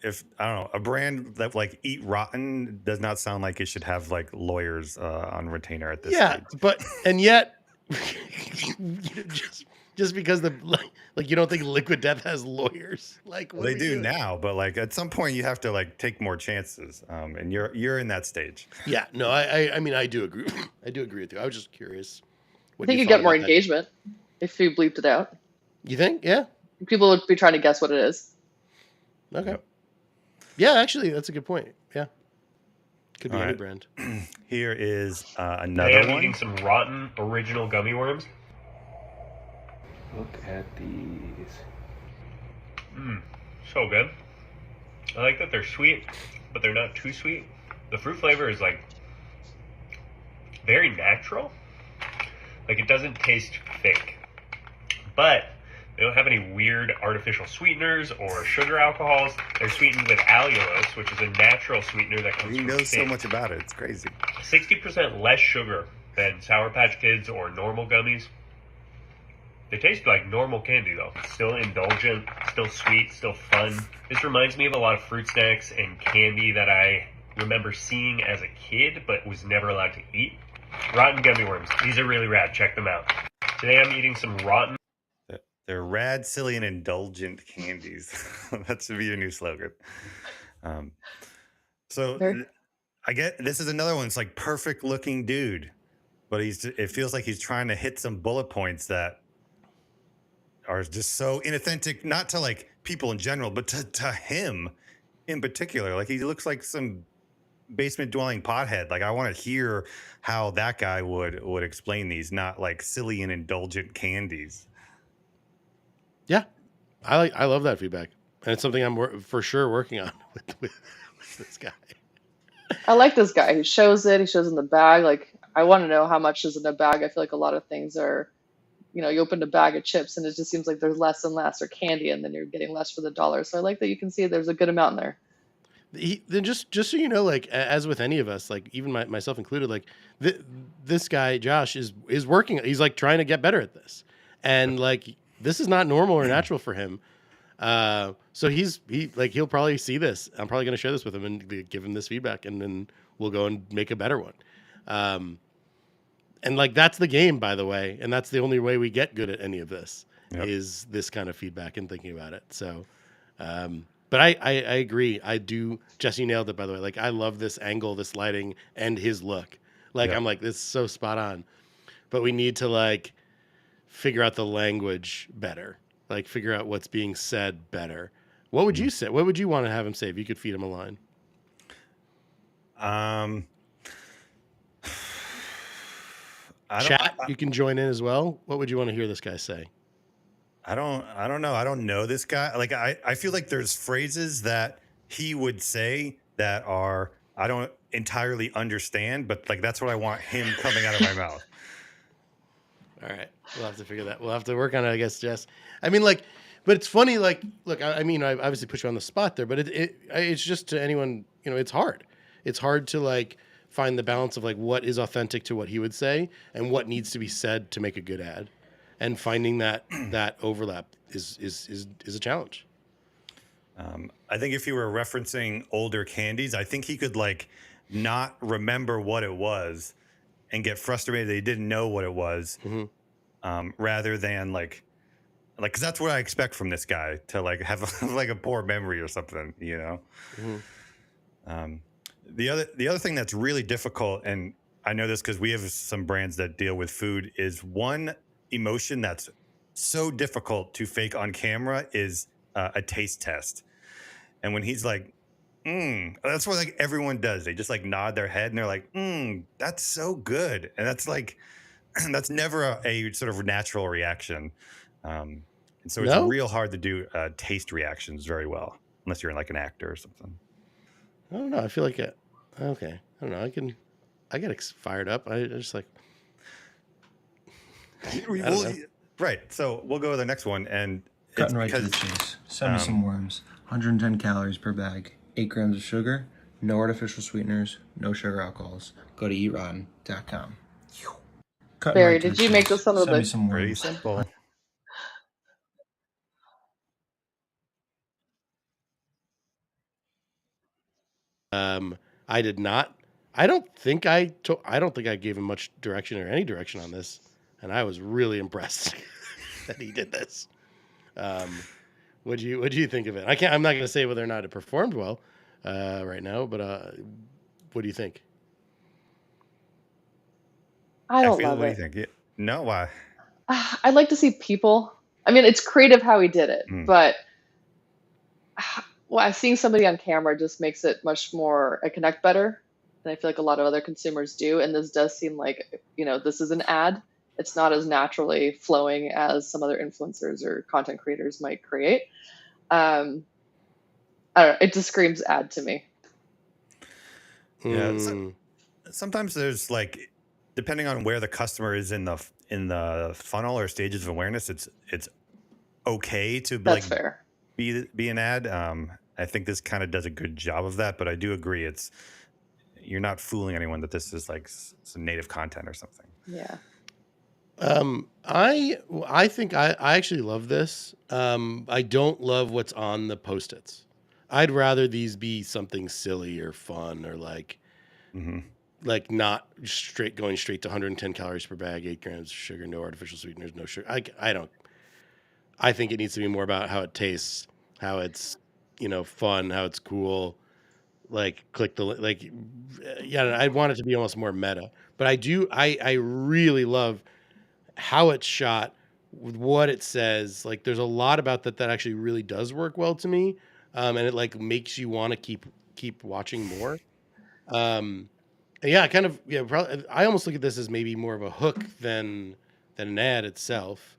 If I don't know, a brand that like Eat Rotten does not sound like it should have like lawyers on retainer at this stage. And yet just because you don't think Liquid Death has lawyers, like what they are we do doing? now, but like at some point you have to like take more chances, and you're in that stage. Yeah, no, I mean I do agree. I do agree with you. I was just curious. I think you'd get more engagement if you bleeped it out. You think? Yeah. People would be trying to guess what it is. Okay. Yep. Yeah, actually, that's a good point. Yeah. Could be All any right. brand. Here is I another am one. eating some rotten original gummy worms. Look at these. So good. I like that they're sweet, but they're not too sweet. The fruit flavor is like very natural. Like it doesn't taste fake, but they don't have any weird artificial sweeteners or sugar alcohols. They're sweetened with allulose, which is a natural sweetener that comes He from knows so fish. much about it. It's crazy. 60% less sugar than Sour Patch Kids or normal gummies. They taste like normal candy though. Still indulgent, still sweet, still fun. This reminds me of a lot of fruit snacks and candy that I remember seeing as a kid but was never allowed to eat. Rotten gummy worms. These are really rad. Check them out. Today I'm eating some rotten. They're rad, silly, and indulgent candies. That should be your new slogan. Um, so Very I get this is another one. It's like perfect looking dude, but it feels like he's trying to hit some bullet points that are just so inauthentic, not to like people in general, but to him in particular. Like he looks like some basement dwelling pothead. Like I want to hear how that guy would explain these, not like silly and indulgent candies. Yeah, I love that feedback, and it's something I'm for sure working on with this guy. I like this guy. He shows it. He shows in the bag. Like I want to know how much is in a bag. I feel like a lot of things are, you open a bag of chips and it just seems like there's less and less, or candy, and then you're getting less for the dollar. So I like that you can see there's a good amount in there. Then just so you know, like as with any of us, like even myself included, like this guy Josh is working. He's like trying to get better at this, and like this is not normal or natural for him. So he'll probably see this. I'm probably going to share this with him and give him this feedback, and then we'll go and make a better one. And like that's the game, by the way, and that's the only way we get good at any of this is this kind of feedback and thinking about it. So, but I agree. I do. Jesse nailed it, by the way. Like I love this angle, this lighting, and his look. Like I'm like, this is so spot on. But we need to like figure out the language better. Like figure out what's being said better. What would you say? What would you want to have him say if you could feed him a line? Chat, you can join in as well. What would you want to hear this guy say? I don't know. I don't know this guy. Like I feel like there's phrases that he would say that are I don't entirely understand, but like that's what I want him coming out of my mouth. All right, we'll have to figure that. We'll have to work on it, I guess, Jess. I mean, like, but it's funny. Like, look, I mean, I obviously put you on the spot there, but it's just to anyone, it's hard. It's hard to like find the balance of like what is authentic to what he would say and what needs to be said to make a good ad, and finding that overlap is a challenge. I think if you were referencing older candies, I think he could like not remember what it was and get frustrated that he didn't know what it was, rather than like, because that's what I expect from this guy, to like have like a poor memory or something, The other thing that's really difficult, and I know this because we have some brands that deal with food, is one emotion that's so difficult to fake on camera is a taste test. And when he's like, that's what like everyone does. They just like nod their head and they're like, that's so good. And that's like, that's never a sort of natural reaction. And so it's real hard to do taste reactions very well, unless you're like an actor or something. I don't know. I feel like okay. I don't know. I get fired up. I just like. Right. So we'll go to the next one, and cutting right to the chase. Send me some worms. 110 calories per bag. 8 grams of sugar. No artificial sweeteners. No sugar alcohols. Go to eatrotten.com. Barry, did you make this on the list? Pretty simple. I did not. I don't think I gave him much direction or any direction on this, and I was really impressed that he did this. What do you think of it? I'm not going to say whether or not it performed well right now, but what do you think? I don't love what it. Do you think? Yeah. No, why? I'd like to see people. I mean, it's creative how he did it, but seeing somebody on camera just makes it much more. I connect better than I feel like a lot of other consumers do. And this does seem like, this is an ad. It's not as naturally flowing as some other influencers or content creators might create. I don't know. It just screams ad to me. Yeah. Sometimes there's like, depending on where the customer is in the funnel or stages of awareness, it's okay to That's fair. Be an ad. I think this kind of does a good job of that, but I do agree you're not fooling anyone that this is like some native content or something. Yeah. I think I actually love this. I don't love what's on the Post-its. I'd rather these be something silly or fun or like, like not going straight to 110 calories per bag, 8 grams of sugar, no artificial sweeteners, no sugar. I think it needs to be more about how it tastes, how it's, fun, how it's cool. Like click the yeah. I want it to be almost more meta, but I really love how it's shot, with what it says. Like there's a lot about that actually really does work well to me, and it like makes you want to keep watching more. And yeah, kind of yeah. Probably, I almost look at this as maybe more of a hook than an ad itself.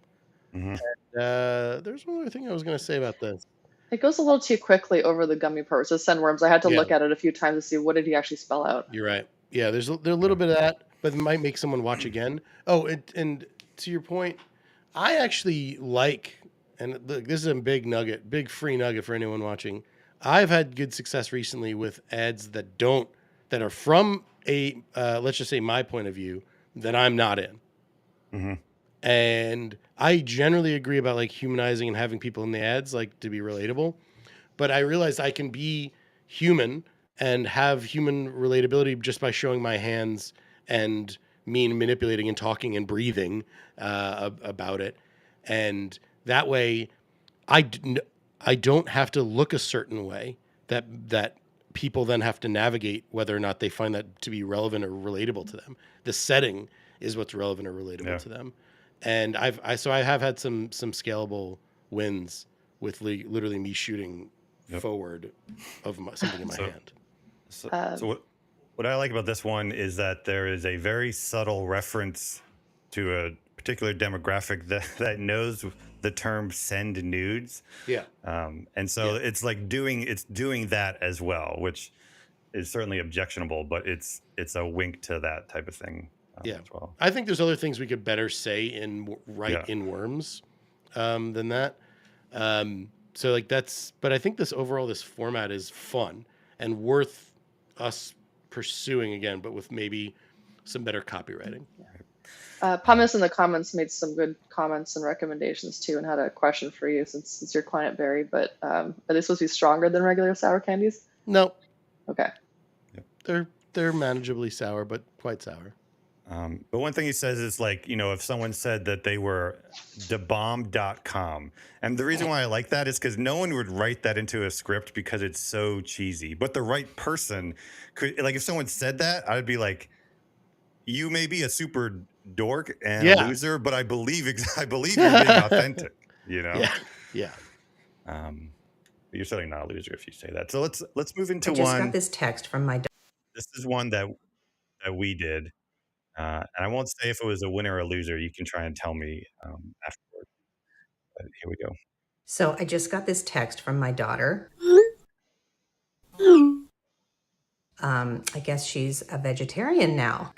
Hmm. There's one other thing I was going to say about this. It goes a little too quickly over the gummy part. So sandworms, I had to Yeah, look at it a few times to see what did he actually spell out. you're right. Yeah, there's a little bit of that, but it might make someone watch again. Oh, and to your point, I actually like, and look, this is a big free nugget for anyone watching. I've had good success recently with ads that are from a let's just say my point of view that I'm not in. Hmm. And I generally agree about like humanizing and having people in the ads like to be relatable. But I realized I can be human and have human relatability just by showing my hands and me manipulating and talking and breathing about it. And that way, I don't have to look a certain way that people then have to navigate whether or not they find that to be relevant or relatable to them. The setting is what's relevant or relatable Yeah. to them. And I have had some scalable wins with literally me shooting Yep. forward of something in my So, hand. so, Um, so what I like about this one is that there is a very subtle reference to a particular demographic that knows the term "send nudes," Yeah. and so it's like doing that as well, which is certainly objectionable, but it's a wink to that type of thing Yeah. as well. I think there's other things we could better say Yeah. in worms than that. So like but I think this format is fun and worth us pursuing again, but with maybe some better copywriting. Pumice in the comments made some good comments and recommendations too, and had a question for you since it's your client Barry. But are they supposed to be stronger than regular sour candies? No, Okay. they're manageably sour, but quite sour. But one thing he says is like, if someone said that they were debomb.com, and the reason why I like that is because no one would write that into a script because it's so cheesy. But the right person could, like, if someone said that, I'd be like, you may be a super dork and a loser, but I believe you're being authentic. Yeah. Yeah. But you're certainly not a loser if you say that. So let's move into I just one. got this text from my This is one that we did. And I won't say if it was a winner or a loser. You can try and tell me afterward. But here we go. So I just got this text from my daughter. I guess she's a vegetarian now.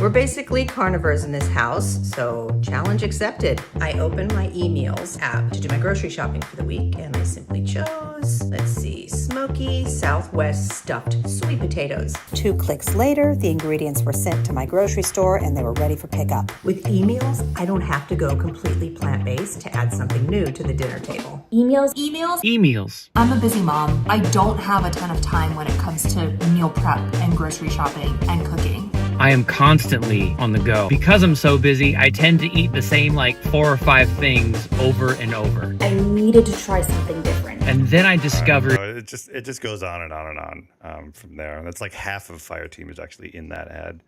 We're basically carnivores in this house, so challenge accepted. I opened my emails app to do my grocery shopping for the week, and I simply chose, let's see, smoky Southwest stuffed sweet potatoes. 2 clicks later, the ingredients were sent to my grocery store and they were ready for pickup. With emails, I don't have to go completely plant-based to add something new to the dinner table. Emails. I'm a busy mom. I don't have a ton of time when it comes to meal prep and grocery shopping and cooking. I am constantly on the go. Because I'm so busy, I tend to eat the same 4 or 5 things over and over. I needed to try something different. And then I discovered... It just goes on and on and on from there. And that's like half of Fire Team is actually in that ad.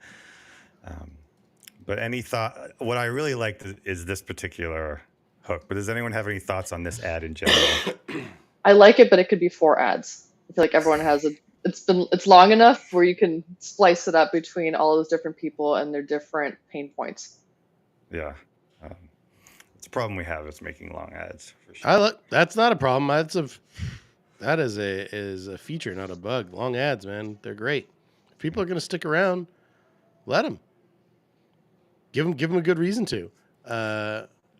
But any thought... What I really liked is this particular hook. But does anyone have any thoughts on this ad in general? I like it, but it could be 4 ads. I feel like everyone has it's long enough where you can splice it up between all those different people and their different pain points. Yeah. It's a problem we have. It's making long ads for sure. That's not a problem. That is a feature, not a bug. Long ads, man, they're great. If people are going to stick around, let them. Give them a good reason to.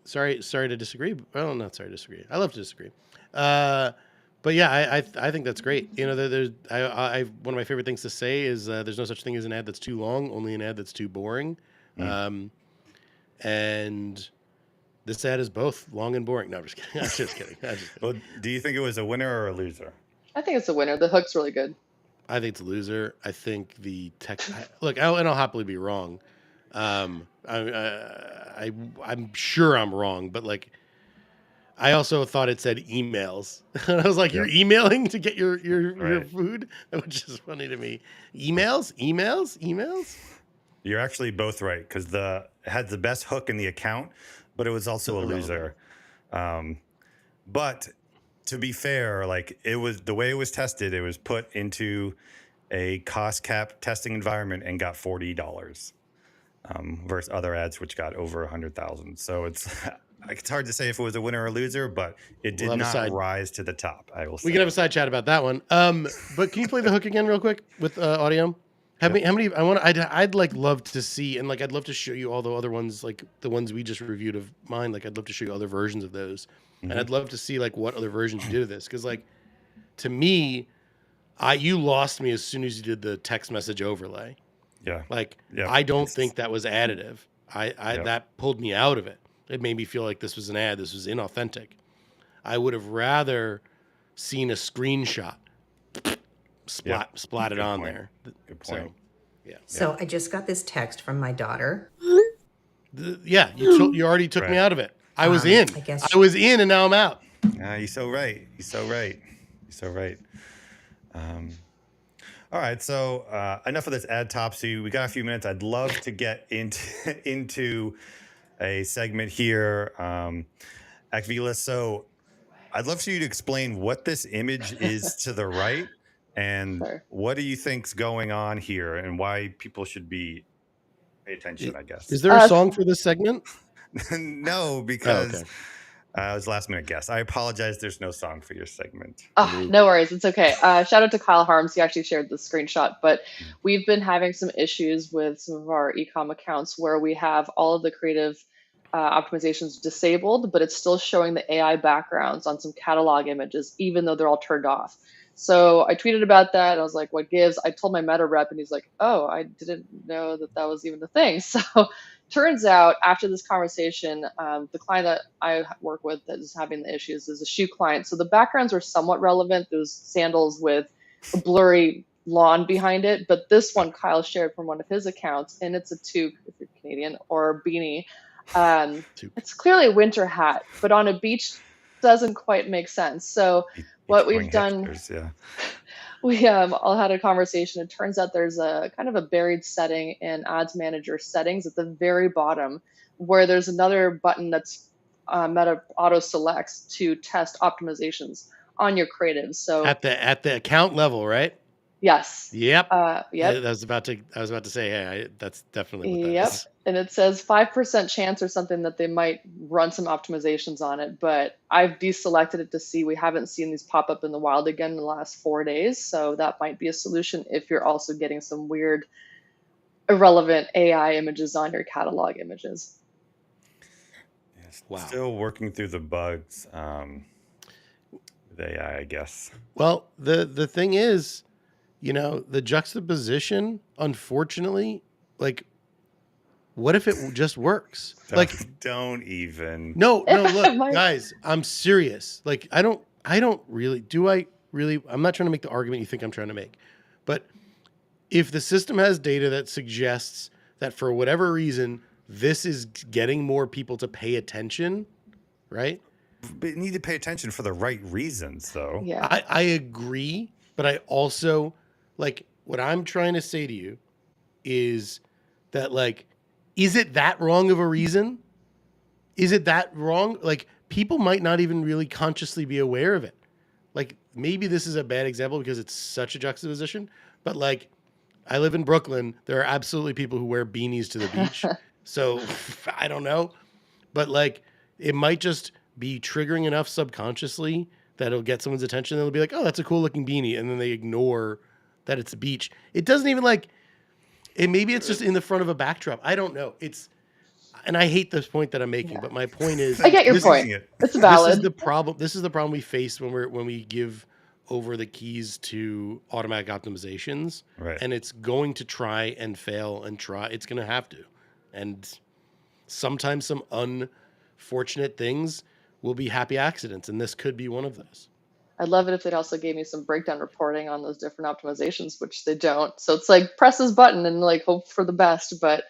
Sorry to disagree. Well, not sorry to disagree. I love to disagree. But yeah, I think that's great. There's one of my favorite things to say is there's no such thing as an ad that's too long, only an ad that's too boring. And this ad is both long and boring. No, I'm just kidding. I'm just kidding. Well, do you think it was a winner or a loser? I think it's a winner. The hook's really good. I think it's a loser. I think the tech. I'll happily be wrong. I'm sure I'm wrong, but I also thought it said emails. And I was like, you're Yep. emailing to get your Right. food, which is funny to me. Emails. You're actually both right because it had the best hook in the account, but it was also a loser. But to be fair, like it was the way it was tested, it was put into a cost cap testing environment and got $40 versus other ads which got over 100,000. So it's hard to say if it was a winner or a loser, but it did not rise to the top. I will say. We can have a side chat about that one. But can you play the hook again real quick with audio? How many? I'd like love to see, and like I'd love to show you all the other ones, like the ones we just reviewed of mine. Like I'd love to show you other versions of those, and I'd love to see like what other versions you did of this, because like to me, you lost me as soon as you did the text message overlay. Yeah. Like I don't think that was additive. That pulled me out of it. It made me feel like this was an ad. This was inauthentic. I would have rather seen a screenshot splatted on there. Good point. So I just got this text from my daughter. You already took me out of it. I was in. I was in, and now I'm out. You're so right. All right, so enough of this ad topsy. We got a few minutes. I'd love to get into a segment here, Akvile. So I'd love for you to explain what this image is to the right, and what do you think's going on here, and why people should pay attention. I guess. Is there a song for this segment? No, because it was last minute guess. I apologize. There's no song for your segment. Oh, no worries. It's okay. Shout out to Kyle Harms. He actually shared the screenshot, but we've been having some issues with some of our e-com accounts where we have all of the creative optimizations disabled, but it's still showing the AI backgrounds on some catalog images, even though they're all turned off. So I tweeted about that. I was like, what gives? I told my meta rep, and he's like, oh, I didn't know that was even a thing. So turns out after this conversation, the client that I work with that is having the issues is a shoe client. So the backgrounds were somewhat relevant. Those sandals with a blurry lawn behind it. But this one Kyle shared from one of his accounts, and it's a toque, if you're Canadian, or beanie. It's clearly a winter hat, but on a beach doesn't quite make sense. So what we've done, we all had a conversation. It turns out there's a kind of a buried setting in Ads Manager settings at the very bottom, where there's another button that's Meta auto selects to test optimizations on your creatives. So at the account level, right? Yes. Yep. Yep. I was about to say, hey, that's definitely what that is. And it says 5% chance or something that they might run some optimizations on it, but I've deselected it to see. We haven't seen these pop up in the wild again in the last 4 days. So that might be a solution if you're also getting some weird, irrelevant AI images on your catalog images. Yes, wow. Still working through the bugs with AI, I guess. Well, the thing is, the juxtaposition, unfortunately, like, what if it just works? Don't even. No, look, guys, I'm serious. Like, I'm not trying to make the argument you think I'm trying to make, but if the system has data that suggests that for whatever reason, this is getting more people to pay attention, right? But you need to pay attention for the right reasons, though. Yeah. I agree, but I also, like, what I'm trying to say to you is that, like, is it that wrong of a reason? Is it that wrong? Like, people might not even really consciously be aware of it. Like, maybe this is a bad example because it's such a juxtaposition, but like, I live in Brooklyn. There are absolutely people who wear beanies to the beach. So I don't know, but like, it might just be triggering enough subconsciously that it'll get someone's attention. They'll be like, oh, that's a cool looking beanie. And then they ignore that it's a beach. It doesn't even like, maybe it's just in the front of a backdrop. I don't know. And I hate this point that I'm making, but my point is, I get your point. It's valid. This is the problem. This is the problem we face when we give over the keys to automatic optimizations, right? And it's going to try and fail and try. It's going to have to, and sometimes some unfortunate things will be happy accidents, and this could be one of those. I'd love it if they'd also gave me some breakdown reporting on those different optimizations, which they don't. So it's like press this button and like hope for the best. But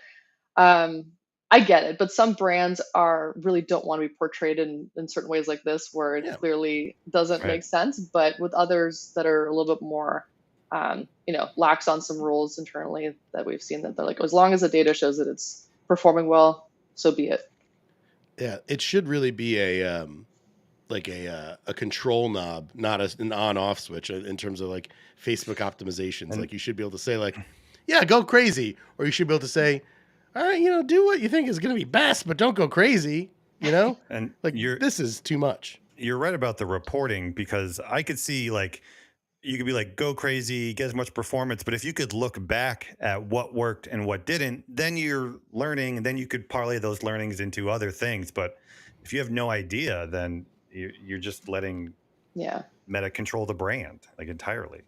I get it, but some brands really don't want to be portrayed in certain ways like this, where it clearly doesn't Right. make sense. But with others that are a little bit more, lax on some rules internally, that we've seen that they're like, as long as the data shows that it's performing well, so be it. Yeah, it should really be a control knob, not an on-off switch in terms of like Facebook optimizations. Like you should be able to say like, yeah, go crazy, or you should be able to say, all right, do what you think is going to be best, but don't go crazy. And like this is too much. You're right about the reporting, because I could see like you could be like, go crazy, get as much performance. But if you could look back at what worked and what didn't, then you're learning, and then you could parlay those learnings into other things. But if you have no idea, then you're just letting Meta control the brand like entirely.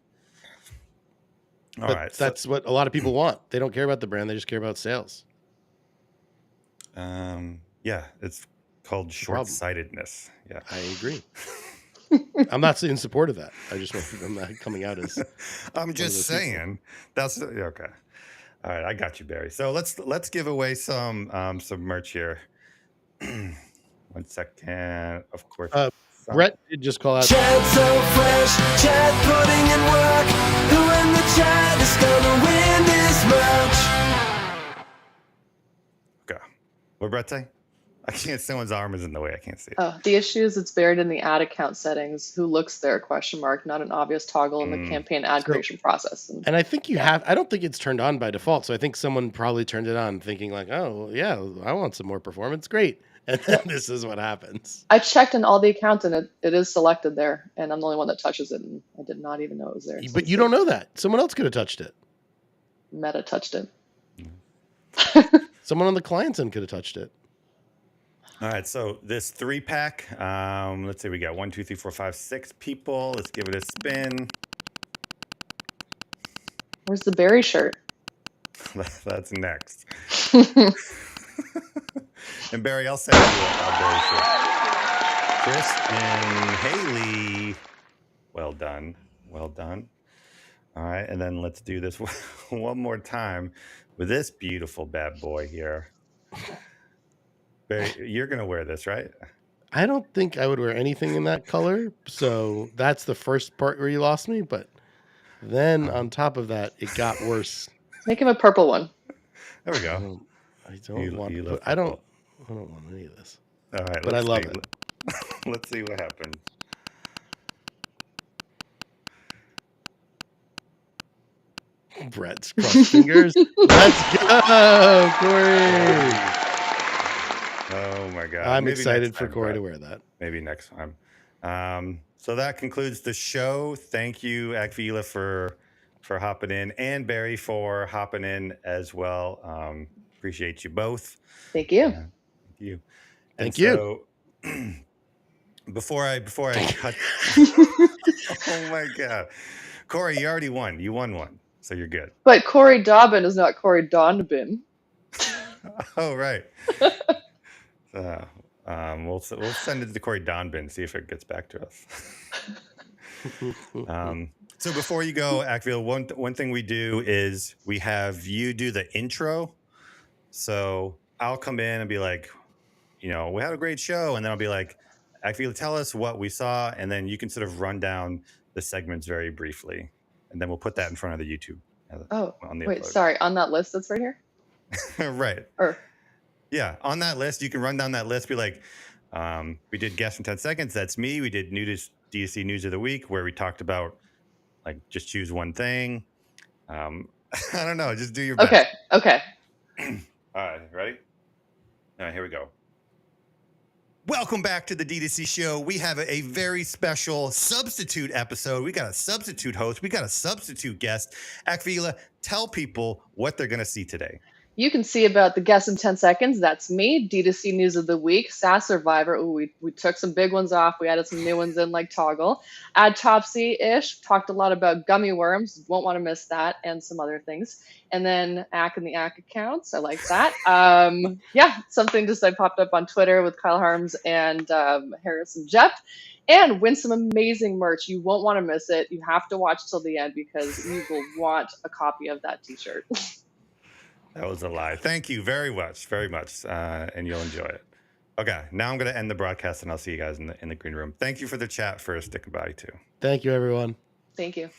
All right, that's what a lot of people want. They don't care about the brand. They just care about sales. Yeah, it's called short-sightedness. Yeah, I agree. I'm not in support of that. I'm not coming out as. I'm just saying that's okay. All right, I got you, Barry. So let's give away some merch here. 1 second, of course. Brett did just call out. Chat so fresh, chat putting in work. Who in the chat is gonna win this merch? Okay, what Brett say? I can't. Someone's arm is in the way. I can't see it. Oh, the issue is it's buried in the ad account settings. Who looks there? ? Not an obvious toggle in the campaign ad creation process. And I think I don't think it's turned on by default. So I think someone probably turned it on thinking like, oh yeah, I want some more performance. Great. And then this is what happens. I checked in all the accounts and it is selected there, and I'm the only one that touches it, and I did not even know it was there. But you don't know that. Someone else could have touched it. Meta touched it. Someone on the client's end could have touched it. All right, so this 3-pack, let's see, we got 1, 2, 3, 4, 5, 6 people. Let's give it a spin. Where's the Barry shirt? That's next. And Barry, I'll send you a Barry shirt. Chris and Haley, well done, well done. All right, and then let's do this one more time with this beautiful bad boy here. Barry, you're going to wear this, right? I don't think I would wear anything in that color. So that's the first part where you lost me. But then on top of that, it got worse. Make him a purple one. There we go. I don't want any of this. All right. But I love it. Let's see what happens. Brett's crossed fingers. Let's go, Corey. Oh my God. I'm Maybe excited next for time, Corey Brett. to wear that. Maybe next time. So that concludes the show. Thank you, Akvile, for hopping in, and Barry for hopping in as well. Appreciate you both. Thank you. Thank you. Thank you. So, before I cut. Oh my God, Corey, you already won. You won one, so you're good. But Corey Dobbin is not Corey Donbin. Oh right. We'll send it to Corey Donbin, see if it gets back to us. So before you go, Akville, one thing we do is we have you do the intro. So I'll come in and be like, we had a great show, and then I'll be like, Akville, tell us what we saw, and then you can sort of run down the segments very briefly, and then we'll put that in front of the YouTube. On the wait, upload. sorry, on that list that's right here? Right. Yeah, on that list, you can run down that list, be like, we did Guess in 10 Seconds, that's me. We did DTC News of the Week, where we talked about, like, just choose one thing. I don't know, just do your best. Okay. All right, ready? All right, here we go. Welcome back to the DTC show. We have a very special substitute episode. We got a substitute host. We got a substitute guest. Akvile, tell people what they're going to see today. You can see about the Guess in 10 Seconds. That's me. D2C News of the Week. SAS Survivor. Ooh, we took some big ones off. We added some new ones in, like Toggle. Autopsy-ish. Talked a lot about gummy worms. Won't want to miss that, and some other things. And then Ak and the Ak accounts. I like that. Something just I popped up on Twitter with Kyle Harms and Harris and Jeff. And win some amazing merch. You won't want to miss it. You have to watch till the end, because you will want a copy of that t-shirt. That was a lie. Thank you very much, and you'll enjoy it. Okay, now I'm going to end the broadcast, and I'll see you guys in the green room. Thank you for the chat for sticking by too. Thank you, everyone. Thank you.